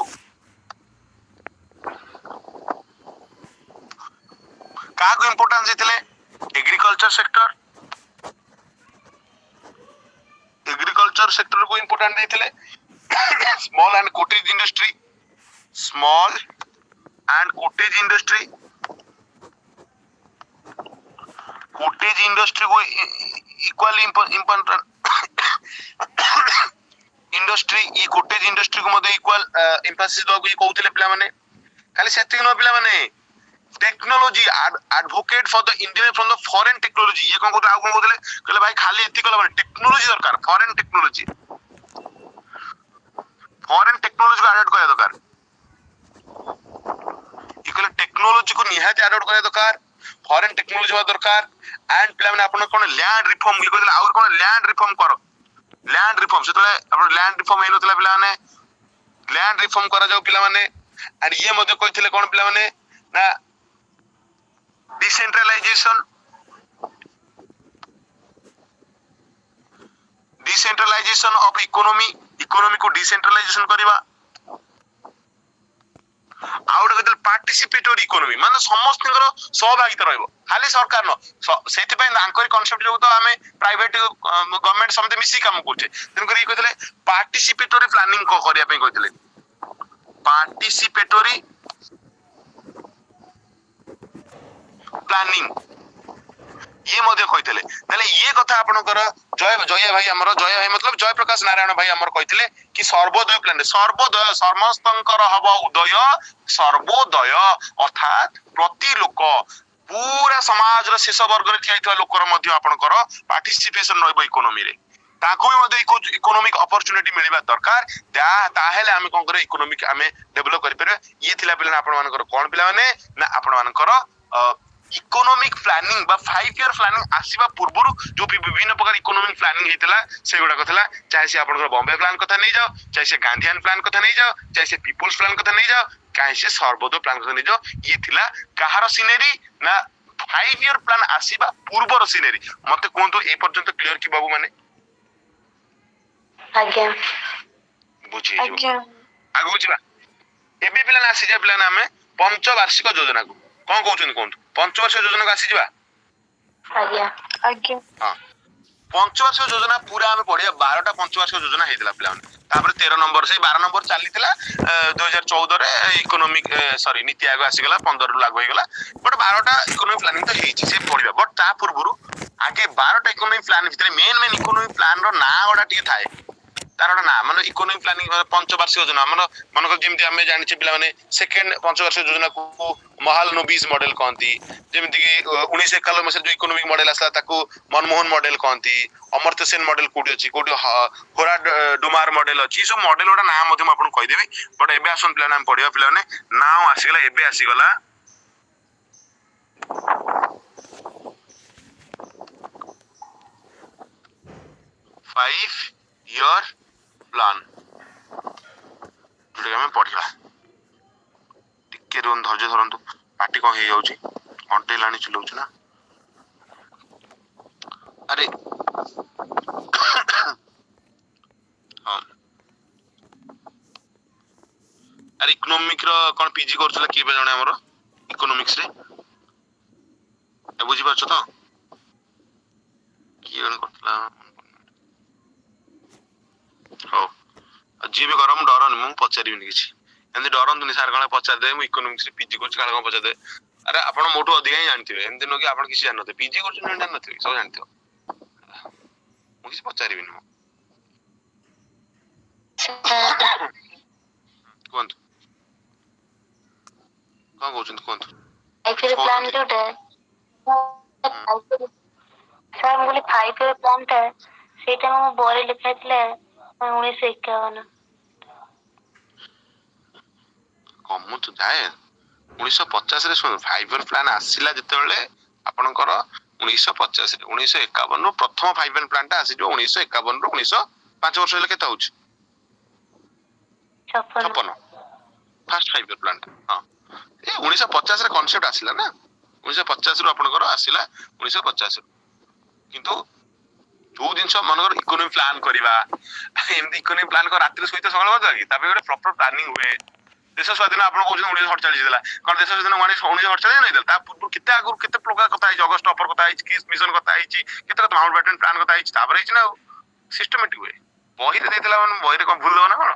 କାହାକୁ ଇମ୍ପୋର୍ଟାନ୍ସ ଦେଇଥିଲେ? ଏଗ୍ରିକଲଚର ସେକ୍ଟର କୁ ଇମ୍ପୋର୍ଟାନ୍ସ ଦେଇଥିଲେ। ସ୍ମଲ୍ ଆଣ୍ଡ କୋଟେଜ ଇଣ୍ଡଷ୍ଟ୍ରି କୁ ଇକ୍ୱାଲି ଇମ୍ପୋର୍ଟାନ୍ସ, ଇଣ୍ଡଷ୍ଟ୍ରି ଇ କୋଟେଜ ଇଣ୍ଡଷ୍ଟ୍ରି କୁ ମଧ୍ୟ ଇକ୍ୱାଲ ଏମ୍ଫାସିସ୍ ଦବାକୁ ଇଏ କହୁଥିଲେ ପିଲାମାନେ। ଖାଲି ସେତିକି ନୁହଁ ପିଲାମାନେ, technology advocate for the Indian from the foreign technology. ये कौन कहते? कौन कहते? कहले भाई खाली एति कहले भाई टेक्नोलॉजी दरकार, फॉरेन टेक्नोलॉजी को एडॉप्ट करे दरकार। ये कहले टेक्नोलॉजी को निहाती एडॉप्ट करे दरकार, फॉरेन टेक्नोलॉजी हो दरकार। एंड पिलाने आपण कोन लैंड रिफॉर्म ये कहले और कोन लैंड रिफॉर्म करो लैंड रिफॉर्म से आपण लैंड रिफॉर्म हे नतला पिलाने लैंड रिफॉर्म करा जाऊ पिलाने एंड ये मध्ये कहथिले कोन पिलाने ना डिसेंट्रलाइजेशन ऑफ इकोनॉमी को डिसेंट्रलाइजेशन करबा आउट कहते पार्टिसिपेटरी इकोनॉमी माने समस्त सहभागिता रहइबो खाली सरकार न सेति पय आंकर कांसेप्ट जो तो हमें प्राइवेट गवर्नमेंट समते मिसी काम करछे तेन करी कहतले पार्टिसिपेटरी प्लानिंग को करिया पे कहतले पार्टिसिपेटरी प्लानिंग ये मध्ये कहतले तले ये कथा आपनकर जय भाई हमर जय भाई मतलब जय प्रकाश नारायण भाई हमर कहतले कि सर्वोदय प्लान सर्वोदय समस्तंकर हब उदय सर्वोदय अर्थात प्रति लोक पूरा समाज रो शेष वर्ग रे थियाइथवा लोकर मध्ये आपनकर पार्टिसिपेशन रहइबो इकोनॉमी रे ताको मध्ये इकोनॉमिक अपॉर्चुनिटी मिलबा दरकार ताहेले हम कोन करे इकोनॉमिक हमें डेवलप करि परबे ये थिला पिला आपन मानकर कोन पिला माने ना आपन मानकर इकोनॉमिक प्लानिंग बा 5 ईयर प्लानिंग आसीबा पूर्वरु जो विभिन्न प्रकार इकोनॉमिक प्लानिंग हेतला से गुडा कथला चाहे से आपन बॉम्बे प्लान कथा नै जाओ चाहे से गांधीयन प्लान कथा नै जाओ चाहे से पीपल्स प्लान कथा नै जाओ चाहे से सर्वोदय प्लान कथा नै जाओ ये थिला कहार सिनेरी ना 5 ईयर प्लान आसीबा पूर्वर सिनेरी मते कोंतु ए पर्यंत क्लियर कि बाबू माने आज्ञा बुझी जो आगु बुझिबा एबे प्लान आसी जा प्लान हमें पंचवार्षिक योजना को कोन कहउछन कोंतु पंचवार्षिक योजना को आसी जिबा आज्ञा आज्ञा हां पंचवार्षिक योजना पूरा हमें पढ़िया 12टा पंचवार्षिक योजना हेतला प्लान तापर 13 नंबर से 12 नंबर चलीथिला 2014 रे इकोनॉमिक सॉरी नीति आयोग आसी गला 15 रु लागू हो गला बट 12टा इकोनॉमिक प्लानिंग तो हेछि से पढ़िबा बट ता पूर्वरु आगे 12टा इकोनॉमिक प्लान भितरे मेन इकोनॉमिक प्लान रो ना ओडा टिके थाए तार ना माने इकोनॉमिक प्लानिंग पंचवार्षिक योजना मन जेमती आम जानी पिला माने सेकेंड पंचवार्षिक योजना को महालनोबिस मॉडल कहती जेमती कि 1991 मसीह जो इकोनॉमिक मॉडल आसला ताको मनमोहन मॉडल कहती अमर्त्य सेन मॉडल कोडी अछि कोडी होराड डोमार मॉडल अछि सब मॉडल ओडा नाम मध्ये आपन कहि देबी बट एबे आसन पिला नाम पढिया पिला माने नाउ आसीगला एबे आसीगला 5 ईयर प्लान जोटा हमें पढ़ा टिके रुन धैर्य धरतु पार्टी कौन हो घंटे लाणी चिल्लाऊँ ना अरे हाँ अरे इकोनॉमिक रो कौन पीजी करथला के बे जणे हमरो इकोनॉमिक्स रे ए बुझी पाछो तो की जण करथला हो जी भी गरम डरन मु पचारिबिनी किछि एंदी डरन दुनी सार कणा पचार दे मु इकोनॉमिक्स रे पीजी करछ काला पचार दे अरे आपण मोटो अधिक ही जानथिबे एंदी नो कि आपण किछि जानते पीजी करछ न जानते सब जानथिबो मु किछि पचारिबिनी मु कोंत कोन कहउछन कोंत एक्चुअली प्लान जोटा सर बोले 5 ईयर प्लान था सेटा मो बोरे लिखाइतले 1951 कमु तो जाए 1950 रे सुन 5 ईयर प्लान आसिला जतेबेले आपनकर 1950 रे 1951 रो प्रथम 5 ईयर प्लान ता आसी जो 1951 रो 5 वर्ष हेले केता होछ 56 फर्स्ट 5 ईयर प्लान हां ए 1950 रे कांसेप्ट आसिला ना 1950 रो आपनकर आसिला 1950 किंतु जो दिन मनकर इकोनॉमी प्लान करवा एमती इकोनॉमी प्लान कर रात्रि सहित सकाळ बजा कि तापे गोटे प्रॉपर प्लानिंग हुए देश स्वाधीन आपण कहउछ 1948 देला कोन देश स्वाधीन 1948 नै देला ता पूर्व केते आगु केते प्रकार कथा है अगस्त ऑफर कथा है किस मिशन कथा है केते कथा माउंट बैटन प्लान कथा है तापर है ना सिस्टमैटिक हुए बही रे देतला मन बही रे कोन भूल ना कोन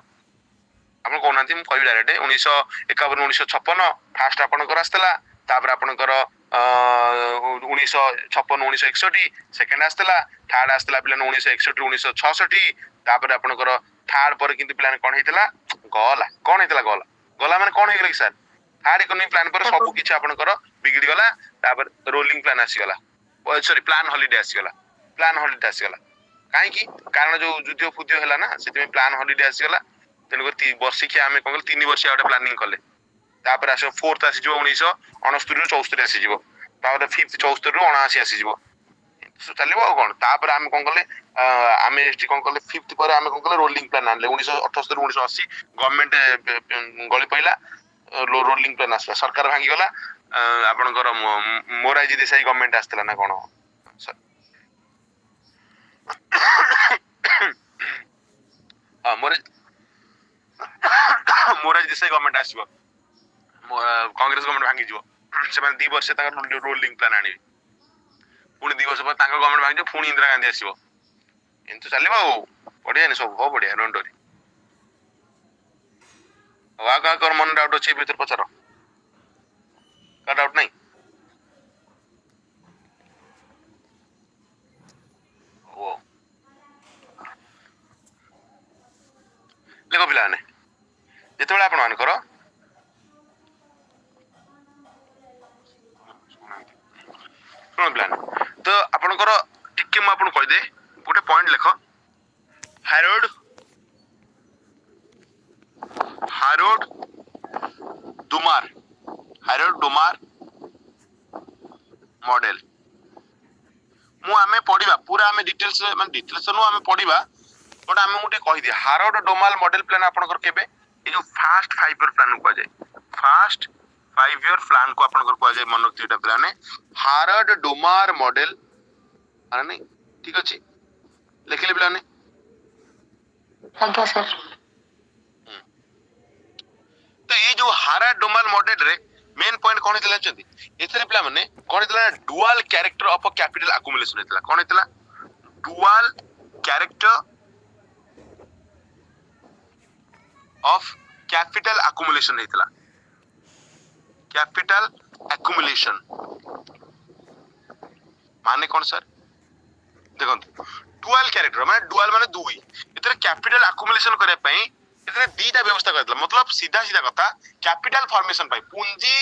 आपण कोनांती मु कहि डायरेक्ट 1951 1956 फास्ट आपण कर आस्तला तापर आपण कर 1956 1961 सेकंड आस्तला थर्ड आस्तला प्लान 1961 1966 तापर आपण कर थर्ड पर किंतु प्लान कोन हेतला गला कोन हेतला गला गला माने कोन हेगला कि सर थर्ड इकोनॉमिक प्लान पर सब किछ आपण कर बिगड़ी गला तापर रोलिंग प्लान आसी गला सॉरी प्लान हॉलिडे आसी गला काहे कि कारण जो युद्ध फुद्ध हैला ना सेते प्लान हॉलिडे आसी गला तेन कर वर्षिकिया हमें कोन 3 वर्ष आउट प्लानिंग करले तापर आसे फोर्थ आसी जो 1969 ରୁ 74 आसी जिवो तापर फिफ्थ 74 ରୁ 79 आसी जिवो चलो आ कौन तापर आम कौन कले आम एसटी कौन कले 5th पर आम कौन कले रोलिंग प्लान आनले 1978 1980 गवर्नमेंट गली पइला रोलिंग प्लान आसला सरकार भांगी गला आपनकर मोरारजी देसाई गवर्नमेंट आस्तला ना कोन मोरारजी देसाई गवर्नमेंट आसीबो कांग्रेस गवर्नमेंट भांगी जीवो से 2 वर्ष रोलिंग प्लान आनी पुणी 2 वर्ष पर गवर्नमेंट भांगी पुणी इंदिरा गांधी आसीबो एंत चलिबो बढ़िया नि सब हो बढ़िया डोंट वरी वा का कर मन डाउट अछि भीतर पचारो का डाउट नहीं ओ देखो पिलाने जेतेबेला आपण मान करो सुन प्लान तो आपनकर टिके म आपन कहि दे गोटे पॉइंट लिखो हारोड डुमार मॉडल मु आमे पढिबा पूरा आमे डिटेल्स माने डिटेल्स नु आमे पढिबा बट आमे मुटे कहि दे हारोड डोमाल मॉडल प्लान आपनकर केबे ए जो फास्ट 5 ईयर प्लान को जाय फास्ट 5 ईयर प्लान को आपनकर को जाय मन रखिटा प्लान हारोड डोमार मॉडल अरे नहीं ठीक अछि लिखले प्लान आज्ञा सर तो ये जो हारोड डोमाल मॉडल रे मेन पॉइंट कोन हितला चंदी एथरे प्लान माने कोन हितला dual character of a capital accumulation हितला कोन हितला dual character of capital accumulation हितला कैपिटल अक्युमुलेशन माने कौन सर देखो डुअल कैरेक्टर माने डुअल माने दुई इतरे कैपिटल अक्युमुलेशन करे पई इतरे दीटा व्यवस्था करतला मतलब सीधा सीधा कथा कैपिटल फॉर्मेशन पई पूंजी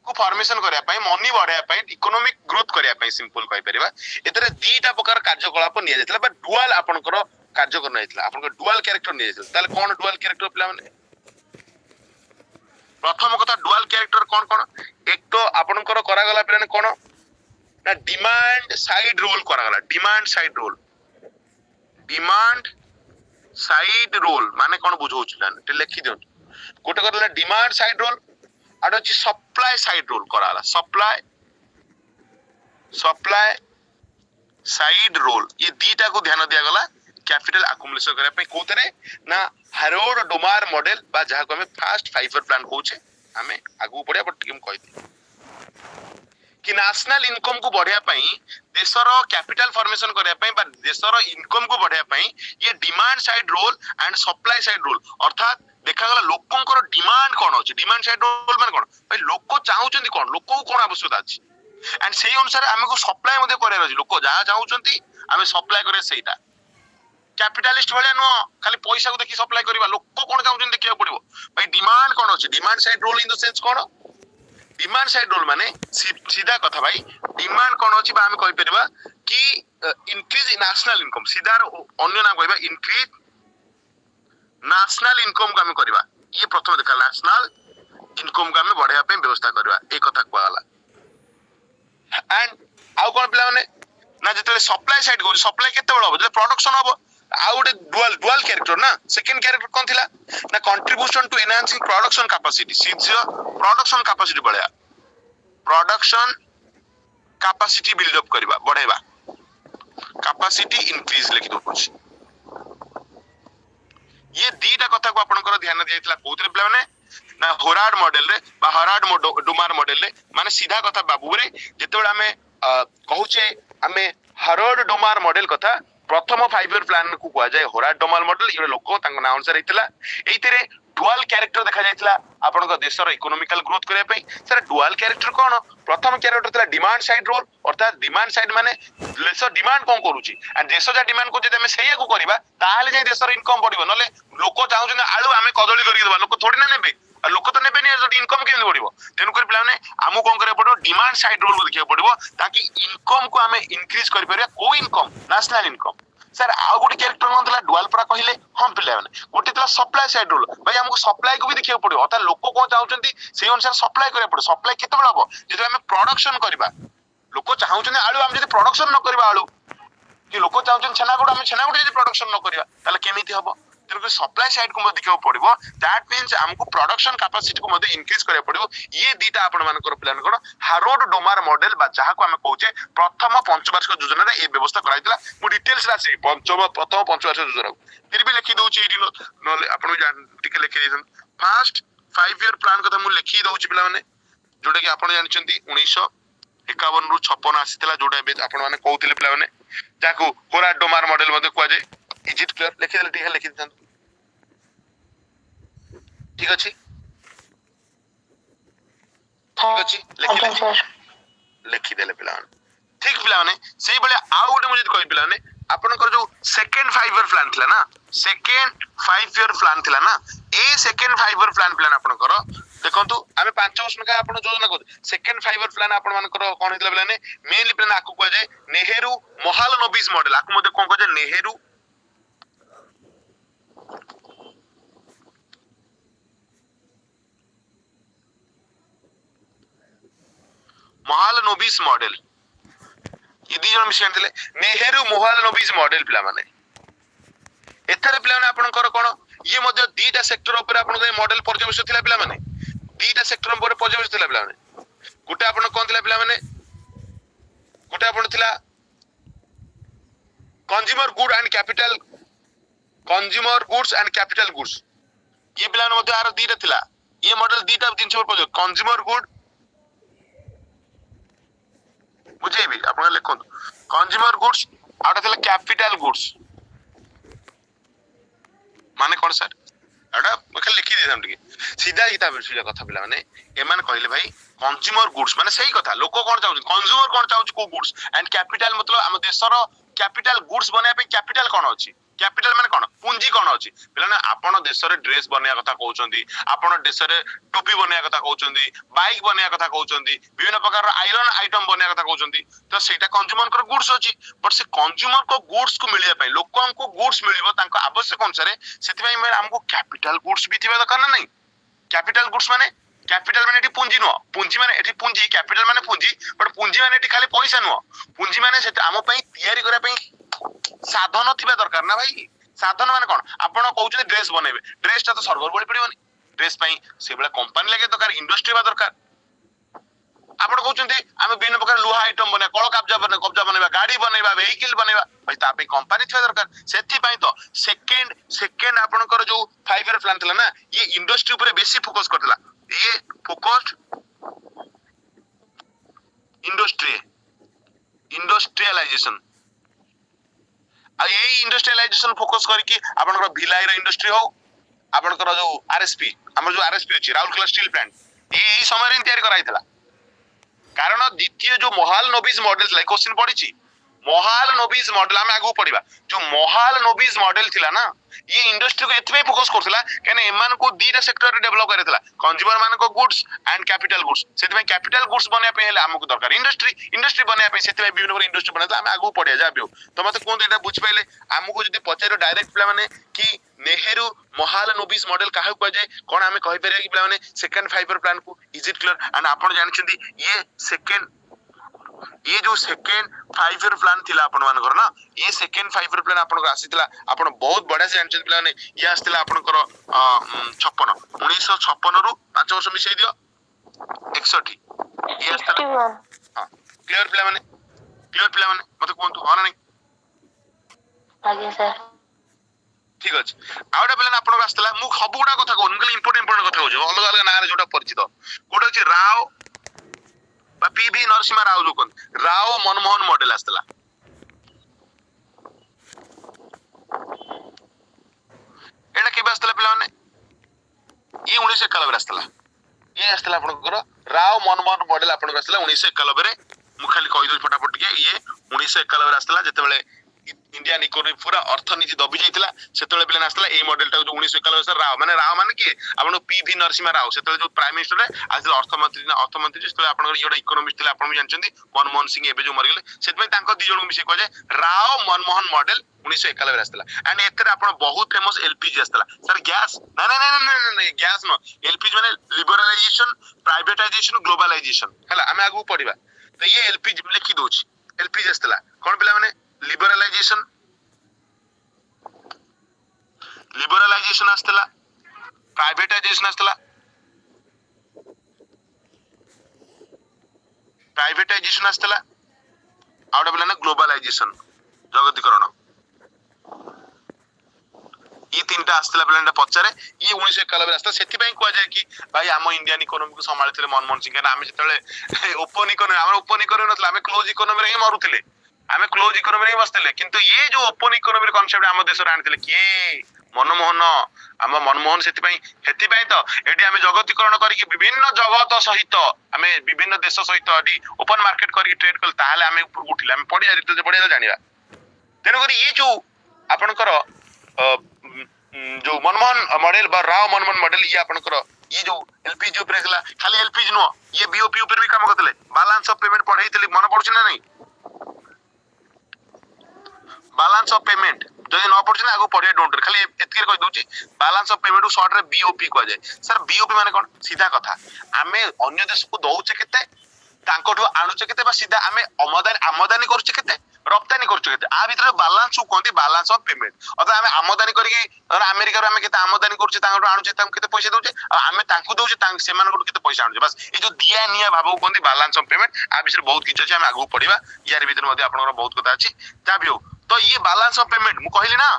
को फॉर्मेशन करे पई मनी बढ़ाया पई इकोनॉमिक ग्रोथ करे पई सिंपल कहि परिबा इतरे दीटा प्रकार कार्यकलाप निया जेतला बट डुअल आपनकर कार्य करना हितला आपनकर डुअल कैरेक्टर निया जेतला ताले कोन डुअल कैरेक्टर प्ला माने प्रथम कथा डुअल कैरेक्टर कौन कौन एक तो आपनकर करा गला प्लान कौन ना डिमांड साइड रोल करा गला डिमांड साइड रोल माने कौन बुझौ प्लान ते लिखि दियो गोटे करला डिमांड साइड रोल आड अछि सप्लाई साइड रोल करा गला सप्लाई साइड रोल ये दीटा को ध्यान दिया गला कैपिटल अक्युमुलेशन करे पे कोतरे ना हारोड डोमार मॉडल बा जहा को हमें फास्ट 5 ईयर प्लान कहूचे हमें आगु पड़िया बट टिम कहि दे कि नेशनल इनकम को बढ़िया पई देशर कैपिटल फॉर्मेशन करया पई बा देशर इनकम को बढ़िया पई ये demand side role and supply side role अर्थात देखा गला लोकंकर डिमांड कोन अछि डिमांड साइड रोल माने कोन भाई लोक चाहुचंती कोन लोक को कोन आवश्यकता अछि एंड सेही अनुसार हमें को सप्लाई मध्ये करे अछि लोक जहा चाहुचंती हमें सप्लाई करे सेटा कैपिटलिस्ट भले नो खाली पैसा को देखि सप्लाई करबा लोक कोन चाहुचंती देखिया पड़िबो भाई डिमांड कोन अछि demand side role in the sense कोन डिमांड साइड रोल माने सीधा कथा भाई डिमांड कोन अछि बा हम कहि परबा कि इंक्रीज इन नेशनल इनकम सीधा अन्य नाम कहबा इंक्रीज नेशनल इनकम को हम करबा ये प्रथम देखा नेशनल इनकम को हम बढ़िया पे व्यवस्था करबा ए कथा कहला एंड आउ कोन प्लान माने ना जते सप्लाई साइड को सप्लाई केते बळ हो जे प्रोडक्शन हो आउ गोटे डुअल कैरेक्टर ना सेकंड कैरेक्टर कौन थिला ना contribution to enhancing production capacity सीधे प्रोडक्शन कैपेसिटी बढ़िया प्रोडक्शन कैपेसिटी बिल्ड अप करबा बढ़ेबा कैपेसिटी इंक्रीज लिखि दो कुछ ये दीटा कथा को आपनकर ध्यान दियैतला कोथरे प्ले माने ना होराड मॉडल रे बा होराड डुमार मॉडल रे माने सीधा कथा बाबू रे जेतेबेला हमें कहूचे हमें हारोड डुमार मॉडल कथा प्रथम 5 ईयर प्लान को कह जाय होराड डोमाल मॉडल ये लोक तांग ना अनुसार हितला एइतरे डुअल कैरेक्टर देखा जायतला आपन को देशर इकोनॉमिकल ग्रोथ करे पई सर डुअल कैरेक्टर कोन प्रथम कैरेक्टर तला डिमांड साइड रोल अर्थात डिमांड साइड माने देश डिमांड कोन करूची एंड देश जा डिमांड को जदि हम सेया को करबा ताहाले जे देशर इनकम बढ़िबो नले लोक चाहू जे आलू हमें कदली करी देबा लोक थोड़ी ना नेबे लोक तो नेबे नि इनकम केन बढ़िबो तेनु कर प्लान ने हमु कोन करे पड़ो डिमांड साइड रोल को देखिया पड़िबो ताकि इनकम को हमें इंक्रीज करि परिया को इनकम नेशनल इनकम सर आउ गोटे कैरेक्टर कोन तला डुअल परा कहिले हम पिला माने गोटे तला सप्लाई साइड रोल भाई हमको सप्लाई को भी देखिया पड़िबो अता लोक कोन चाहउचंती सेही अनुसार सप्लाई करे पड़ो सप्लाई केते बेला हो जेते हमें प्रोडक्शन करबा लोक चाहउचंती आलू हम जदि प्रोडक्शन न करबा आलू कि लोक चाहछन छेनागुड़ आम छेनागुड़ जब प्रोडक्शन न करवा ताले केमिति हबो तेणुक सप्लाई साइड को देखा पड़ो दैट मीन्स आमको प्रोडक्शन कैपेसिटी को इनक्रीज करा पड़ो ये दीटा आपण मानकर प्लान कौन हारोड डोमार मॉडल जहाँ को आम कहे प्रथम पंचवार्षिक योजना ये व्यवस्था कराइला मु डिटेल्स आसी प्रथम पंचवार्षिक योजना फिर भी लिखि दउछि एडी आपन टिके लिखि देसन फर्स्ट 5 ईयर प्लान कथा मु लिखि दउछि पिला माने जोटा कि आपण जानछंती 1951 रु 56 आसीतला जोटा बे आपण माने कहउथिले पिला माने जाको होरा डोमार मॉडल मध्ये कुआ जाय इज इट क्लियर लिखि देले ठीक है लिखि देसन ठीक अछि ठीक अछि लिखि देले पिला माने ठीक पिला माने सेही बले आ गोटे मु जदी कहि पिला माने आपनकर जो सेकंड 5 ईयर प्लान थिला ना सेकंड 5 ईयर प्लान थिला ना ए सेकंड 5 ईयर प्लान आपनकर देखंतु आमे 5 वर्ष का आपण योजना को सेकंड 5 ईयर प्लान आपण मानकर कोन हितला प्लान मेनली प्लान आकु को जाय नेहरू महालनोबिस मॉडल आकु मध्ये कोन को जाय नेहरू महालनोबिस मॉडल ये दी जन मिशन थिले नेहरू महालनोबिस मॉडल प्ला माने एथरे प्ला माने आपनकर कोन ये मध्ये दीटा सेक्टर ऊपर आपन मॉडल पर्यवेक्षक थिला प्ला माने दीटा सेक्टर ऊपर पर्यवेक्षक थिला प्ला माने गुटा आपन कोन थिला प्ला माने गुटा आपन थिला consumer good and capital consumer goods and capital goods ये प्ला मध्ये आरो दीटा थिला ये मॉडल दीटा जिंस पर पर्यवेक्षक कंज्यूमर गुड बुझे भी आपन लिखो कंज्यूमर गुड्स आउट थिला कैपिटल गुड्स माने कोन सर एडा खाली लिखि दे हम सीधा किताब सीधा कथा पिला माने एमान कहले भाई कंज्यूमर गुड्स माने सही कथा लोक कोन चाहू कंज्यूमर कोन चाहू को गुड्स एंड कैपिटल मतलब हम देशर कैपिटल गुड्स बने पे कैपिटल कोन अछि कैपिटल माने कोन पूंजी कोन अछि पिला ना आपण देश रे ड्रेस बनेया कथा कहउचंदी आपण देश रे टोपी बनेया कथा कहउचंदी बाइक बनेया कथा कहउचंदी विभिन्न प्रकार आयरन आइटम बनेया कथा कहउचंदी तो सेटा कंज्यूमर को गुड्स अछि बट से कंज्यूमर को गुड्स को मिलिया पई लोकन को गुड्स मिलिबो तांको आवश्यक अनुसार सेति पई हमको कैपिटल गुड्स भी थिबा दरकार ना नहीं कैपिटल गुड्स माने कैपिटल माने एटी पूंजी नो पूंजी माने एटी पूंजी कैपिटल माने पूंजी बट पूंजी माने एटी खाली पैसा नो पूंजी माने से आम पई तयारी करा पई साधन थिबा दरकार ना भाई साधन माने कोन आपण कहउछे ड्रेस बनेबे ड्रेस ता तो सर्वर बळी पड़िबोनी ड्रेस पई से बेला कंपनी लागे दरकार इंडस्ट्री बा दरकार आपण कहउछे आमे बिन प्रकार लोहा आइटम बने कळ कब्जा बनेबा गाड़ी बनेबा व्हीकल बनेबा भाई ता पे कंपनी थिबा दरकार सेति पई तो सेकंड आपनकर जो 5 ईयर प्लान थिला ना ये इंडस्ट्री ऊपर बेसी फोकस करथिला ये फोकस्ड इंडस्ट्रियलाइजेशन आ ये इंडस्ट्रियलाइजेशन फोकस करके आपनकर भिलाई रो इंडस्ट्री हो आपनकर जो आरएसपी हमर जो आरएसपी अछि राउरकेला स्टील प्लांट ये समय रे तयारी कराइतला कारण द्वितीय जो महालनोबिस मॉडल लाइक क्वेश्चन पड़ी महालनोबिस मॉडल आमे आगु पढ़िबा जो महालनोबिस मॉडल थिला ना ये इंडस्ट्री को एतबे फोकस करथिला कने एमान को दीटा सेक्टर रे डेवलप करथिला कंज्यूमर मान को गुड्स एंड कैपिटल गुड्स सेति में कैपिटल गुड्स बने पे हेले हमको दरकार इंडस्ट्री बने पे सेति में विभिन्न प्रकार इंडस्ट्री बने आमे आगु पढ़िया जाबियो तो मते कोन एटा बुझ पाइले हमको जदी पचारो डायरेक्ट प्ला माने कि नेहरू महालनोबिस मॉडल काहे को जाय कोन आमे कहि परिया कि प्ला माने सेकंड 5 ईयर प्लान को इज इट क्लियर एंड आपण जानछंती ये जो सेकंड 5 ईयर प्लान थिला आपण मानकर ना ये सेकंड 5 ईयर प्लान आपण को आसीतला आपण बहुत बडा से जानछंती प्ला माने ये आसीतला आपनकर 56 1956 रु 5 वर्ष मिसै दियो 61 ये आसीतला हां क्लियर प्ला माने मते कोनतु होना नहीं आगे सर ठीक अछि आउडा प्लान आपण को आसीतला मु सब गुडा कथा कोन गले इंपोर्टेंट कथा हो अलग अलग नारे जोटा परिचित कोडा अछि राव पीवी नरसिंह राव जो कोन राव मनमोहन मॉडल आस्तला एटा केबे आस्तला पिला माने ये 1991 रे आस्तला ये आस्तला आपनकर राव मनमोहन मॉडल आपनकर आस्तला 1991 रे मु खाली कहि दो फटाफट के ये 1991 रे आस्तला जेते बेले इंडियन इकोनॉमी पूरा अर्थनीति दबी जाइतिला सेतले प्लान आस्तला ए मॉडल टा जो 1991 से राव माने के आपन पीवी नरसिंह राव सेतले जो प्राइम मिनिस्टर रे आज अर्थमंत्री सेतले आपन योडा इकोनॉमिस्ट थिला आपन भी जानचंदी मनमोहन सिंह एबे जो मर गेले सेतमे तांको दी जण मिसे कहे राव मनमोहन मॉडल 1991 रे आस्तला एंड एथरे आपन बहुत फेमस एलपीजी आस्तला सर गैस ना गैस नो एलपीजी माने लिबरलाइजेशन प्राइवेटाइजेशन ग्लोबलाइजेशन हला हमें आगु पढिबा तो ये एलपीजी लिखि दोछ एलपीजी आस्तला कोन पिला माने लिबरलाइजेशन आस्तेला प्राइवेटाइजेशन आस्तेला आउट ऑफ ना ग्लोबलाइजेशन जगतीकरण ये तीनटा आस्तेला पिलाटा पचारे ये 1991 आस्ता सेति कुआ जाए कि भाई आम इंडियन इकोनॉमी को संभाळिथिले मनमोहन सिंह कारण आमे जेतले ओपन इकोनॉमी आमे ओपन इकोनॉमी नथला आमे क्लोज इकोनॉमी रे ही मरुथिले आमे क्लोज इकोनॉमी रे ही बसथिले किंतु ये जो ओपन इकोनॉमी कांसेप्ट आम देश रे आनिथिले के मनमोहन आम मनमोहन हेति तो एटी आमे जगतीकरण करिक विभिन्न जगत सहित आमे विभिन्न देश सहित एटी ओपन मार्केट करिक ट्रेड कल ताहाले आमे ऊपर उठिले आमे पढिया रित पढिया जानिबा तेनो करी ये जो आपनकर जो मनमोहन मॉडल बा राव मनमोहन मॉडल ये आपनकर ये जो एलपीजी ऊपर गला खाली एलपीजी नो ये बीओपी ऊपर भी काम करतले बैलेंस ऑफ पेमेंट पढाइतले मन पडछ ना नहीं बैलेंस ऑफ पेमेंट जदि न पडछ ना आगो पढिया डोंट खाली एतके कहि दोची बैलेंस ऑफ पेमेंट शॉर्ट रे बीओपी को जाय सर बीओपी माने कोन सीधा कथा आमे अन्य देश को दउचे केते तांकोठो आणुचे केते बा सीधा आमे आमदानी करछे केते रप्तानी करछे केते आ भीतर बैलेंस को कोंती बैलेंस ऑफ पेमेंट अगर आमे आमदानी करिके और अमेरिका रो आमे केते आमदानी करछे तांकोठो आणुचे तांको केते पैसा दउचे और आमे तांको दउचे तांक सेमान कोठो केते पैसा आणुचे बस ए जो दिया निया भाबो कोंती बैलेंस ऑफ पेमेंट आ विषय बहुत किछ अछि आमे आगु पढिबा यार भीतर मध्ये आपनकर बहुत कथा अछि जा भी हो तो ये बैलेंस ऑफ पेमेंट मु कहली ना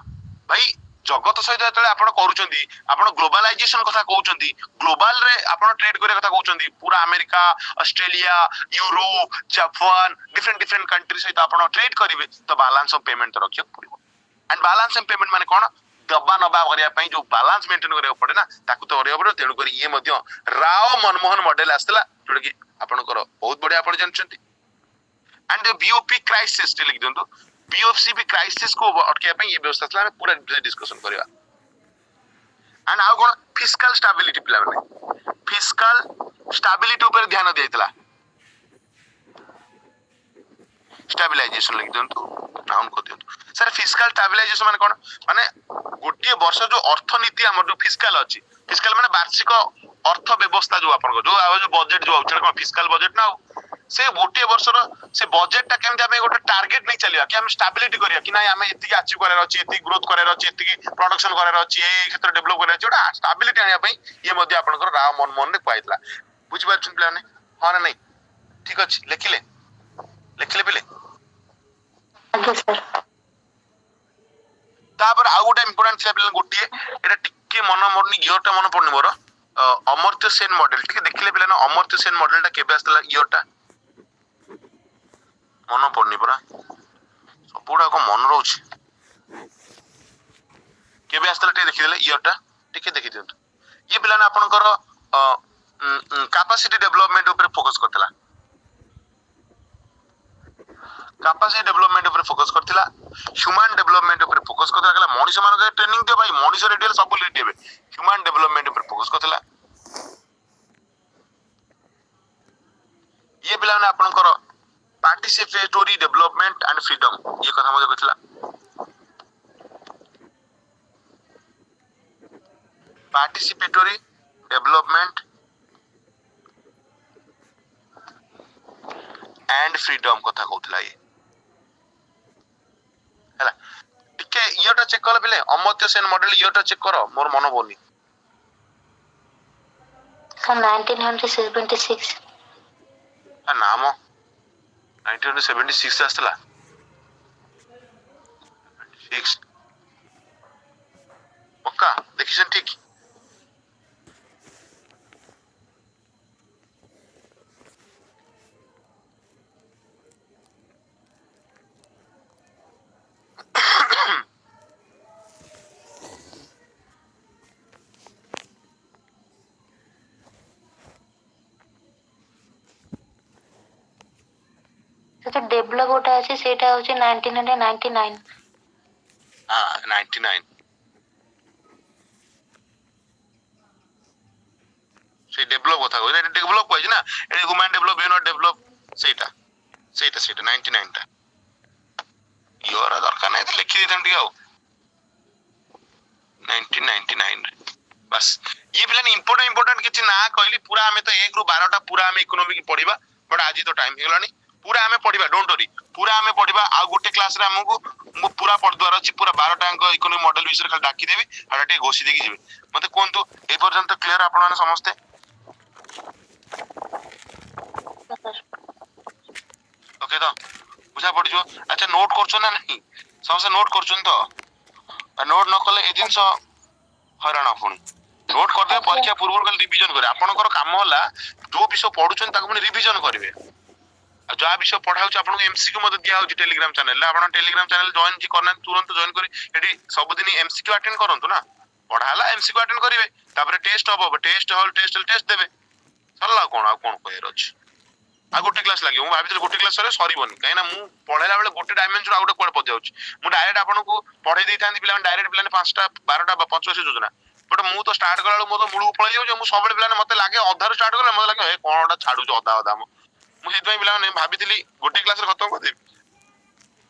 भाई जगत सहित जतले आपण करूचंदी आपण ग्लोबलाइजेशन कथा कहउचंदी ग्लोबल रे आपण ट्रेड करे कथा कहउचंदी पूरा America Australia Europe Japan different country सहित आपण ट्रेड करिवे तो बैलेंस ऑफ पेमेंट तो रखियो पड़िबो एंड बैलेंस ऑफ पेमेंट माने कोन दबा नबा करिया पई जो बैलेंस मेंटेन करिया पड़े ना ताकू तो करिया पड़े तेनु करी ये मध्य राव मनमोहन मॉडल आस्तला जोडा कि आपणकर बहुत बढ़िया आपण जानचंती एंड बीओपी क्राइसिस लिख दियंतो बीओसीबी क्राइसिस को अटके पे ये व्यवस्था थला पूरा डिस्कशन करबा एंड आउ कोन फिस्कल स्टेबिलिटी पिला माने फिस्कल स्टेबिलिटी ऊपर ध्यान देइतला स्टेबलाइजेशन लिख दियंतो नाउन को दियंतो सर फिस्कल स्टेबलाइजेशन माने कोन माने गोटिए वर्ष जो अर्थनीति हमर जो फिस्कल अछि फिस्कल माने वार्षिक अर्थ व्यवस्था जो आपन जो बजट जो होछ कोन फिस्कल बजट ना से गोटे वर्षर से बजेट टा केमते हमें गोटे टार्गेट नहीं चलिया कि हम स्टेबिलिटी करिया कि नाही हमें एति अचीव करार अछि एति ग्रोथ करार अछि एति प्रोडक्शन करार अछि ए क्षेत्र डेवलप करार अछि ओटा स्टेबिलिटी आनिया पई ये मध्ये आपनकर राव मनमोहन ने कहैतला बुझि पाछन प्लान हां ना नहीं ठीक अछि लिखले पिले आगे सर तापर आ गोटे इंपोर्टेंट छै प्लान गोटिए एटा टिके मन मोरनी गियरटा मन पड़नी मोर अमर्त्य सेन मॉडल ठीक देखिले पिला ना अमर्त्य सेन मॉडलटा केबे आस्तला गियरटा मन पड़नी परा सबुडा को मन रोच केबे आस्तला टे देखिदेले ईयरटा टिके देखि दियंतु ये पिला ना आपनकर कैपेसिटी डेवलपमेंट ऊपर फोकस करतला कैपेसिटी डेवलपमेंट ऊपर फोकस करतला ह्यूमन डेवलपमेंट ऊपर फोकस करतला कला मनुष्य मान के ट्रेनिंग दे भाई मनुष्य रेडियल सब लेट देबे ह्यूमन डेवलपमेंट ऊपर फोकस करतला ये पिला ना आपनकर पार्टिसिपेटरी डेवलपमेंट एंड फ्रीडम ये कथा मजे कहतला पार्टिसिपेटरी डेवलपमेंट एंड फ्रीडम कथा कहतला ये हला टिके इयोटा चेक कर पिले अमर्त्य सेन मॉडल इयोटा चेक करो मोर मन बोनी सर 1976 नाम 1976 आस्तला 6 पक्का देखिसन ठीक तो डेवलप गोटे अछि सेटा होछि 1999 हां 99 से डेवलप कथा को डेवलप कहै ना a human develop you not develop सेटा 99 टा योर दरकार नै लिखि दितन दियो 1999 बस ये प्लान इंपोर्टेंट किछि ना कहली पूरा हमें तो 1 रु 12 टा पूरा हमें इकोनॉमी की पढिबा बट आज तो टाइम हेलानी पूरा आमे पढ़िबा डोंट वरी पूरा आमे पढ़िबा आ गोटे क्लास रे हमकु मु पूरा पढ़द्वार अछि पूरा 12 टा अंक इकोनॉमिक मॉडल विषय खाली डाकी देबी आडा टे घोषि देकी जेबे मते कोनतो ए पर्यंत क्लियर आपण माने समझते ओके तो बुझा पड़जो अच्छा नोट करछो ना नहीं समस्या नोट करछन तो नोट न कले ए जिंस हराना पुणी नोट करदे परीक्षा पूर्व कल रिवीजन करे आपनकर काम होला जो विषय पढुछन ताको पुणी रिवीजन करिवे आ जो विषय पढ़ा होछ आपन एमसीक्यू मते दिया होछ टेलीग्राम चैनल ला आपन टेलीग्राम चैनल जॉइन जी करना तुरंत जॉइन करी एडी सब दिन एमसीक्यू अटेंड करंतु ना पढ़ा हला एमसीक्यू अटेंड करिवे तापर टेस्ट हबो टेस्ट देबे सरला कोन आ कोन कहर अछि आ गोटे क्लास लागि मु भाबितले गोटे क्लास सरे सरीबनी काहे ना मु पढेला बेले गोटे डायमेंशन आ गोटे कोड पद जाउछ मु डायरेक्ट आपनको पढे देइथांती पिला डायरेक्ट पिला 5टा 12टा 85 योजना बट मु तो स्टार्ट करला मु तो मुळु पळै जाउ मु सबले पिला मते लागे अधार स्टार्ट करला मते लागे ए कोनटा छाडुछ अधा अधा मु हेतै पिला ने भाबितली गोटे क्लास रे खत्म कर देबी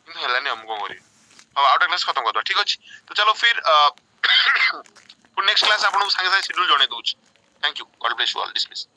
କିନ୍ତୁ ହେଲାନି ଆମକୁ କଣ କରିବି ଆଉ ଆଉଟା କ୍ଲାସ୍ ଖତମ କରିଦବା ଠିକ ଅଛି ତ ଚାलो फिर नेक्स्ट क्लास ଆପଣଙ୍କୁ ସାଙ୍ଗେ ସାଙ୍ଗେ शेड्यूल ଜଣେଇ ଦଉଛି thank you God bless you all dismiss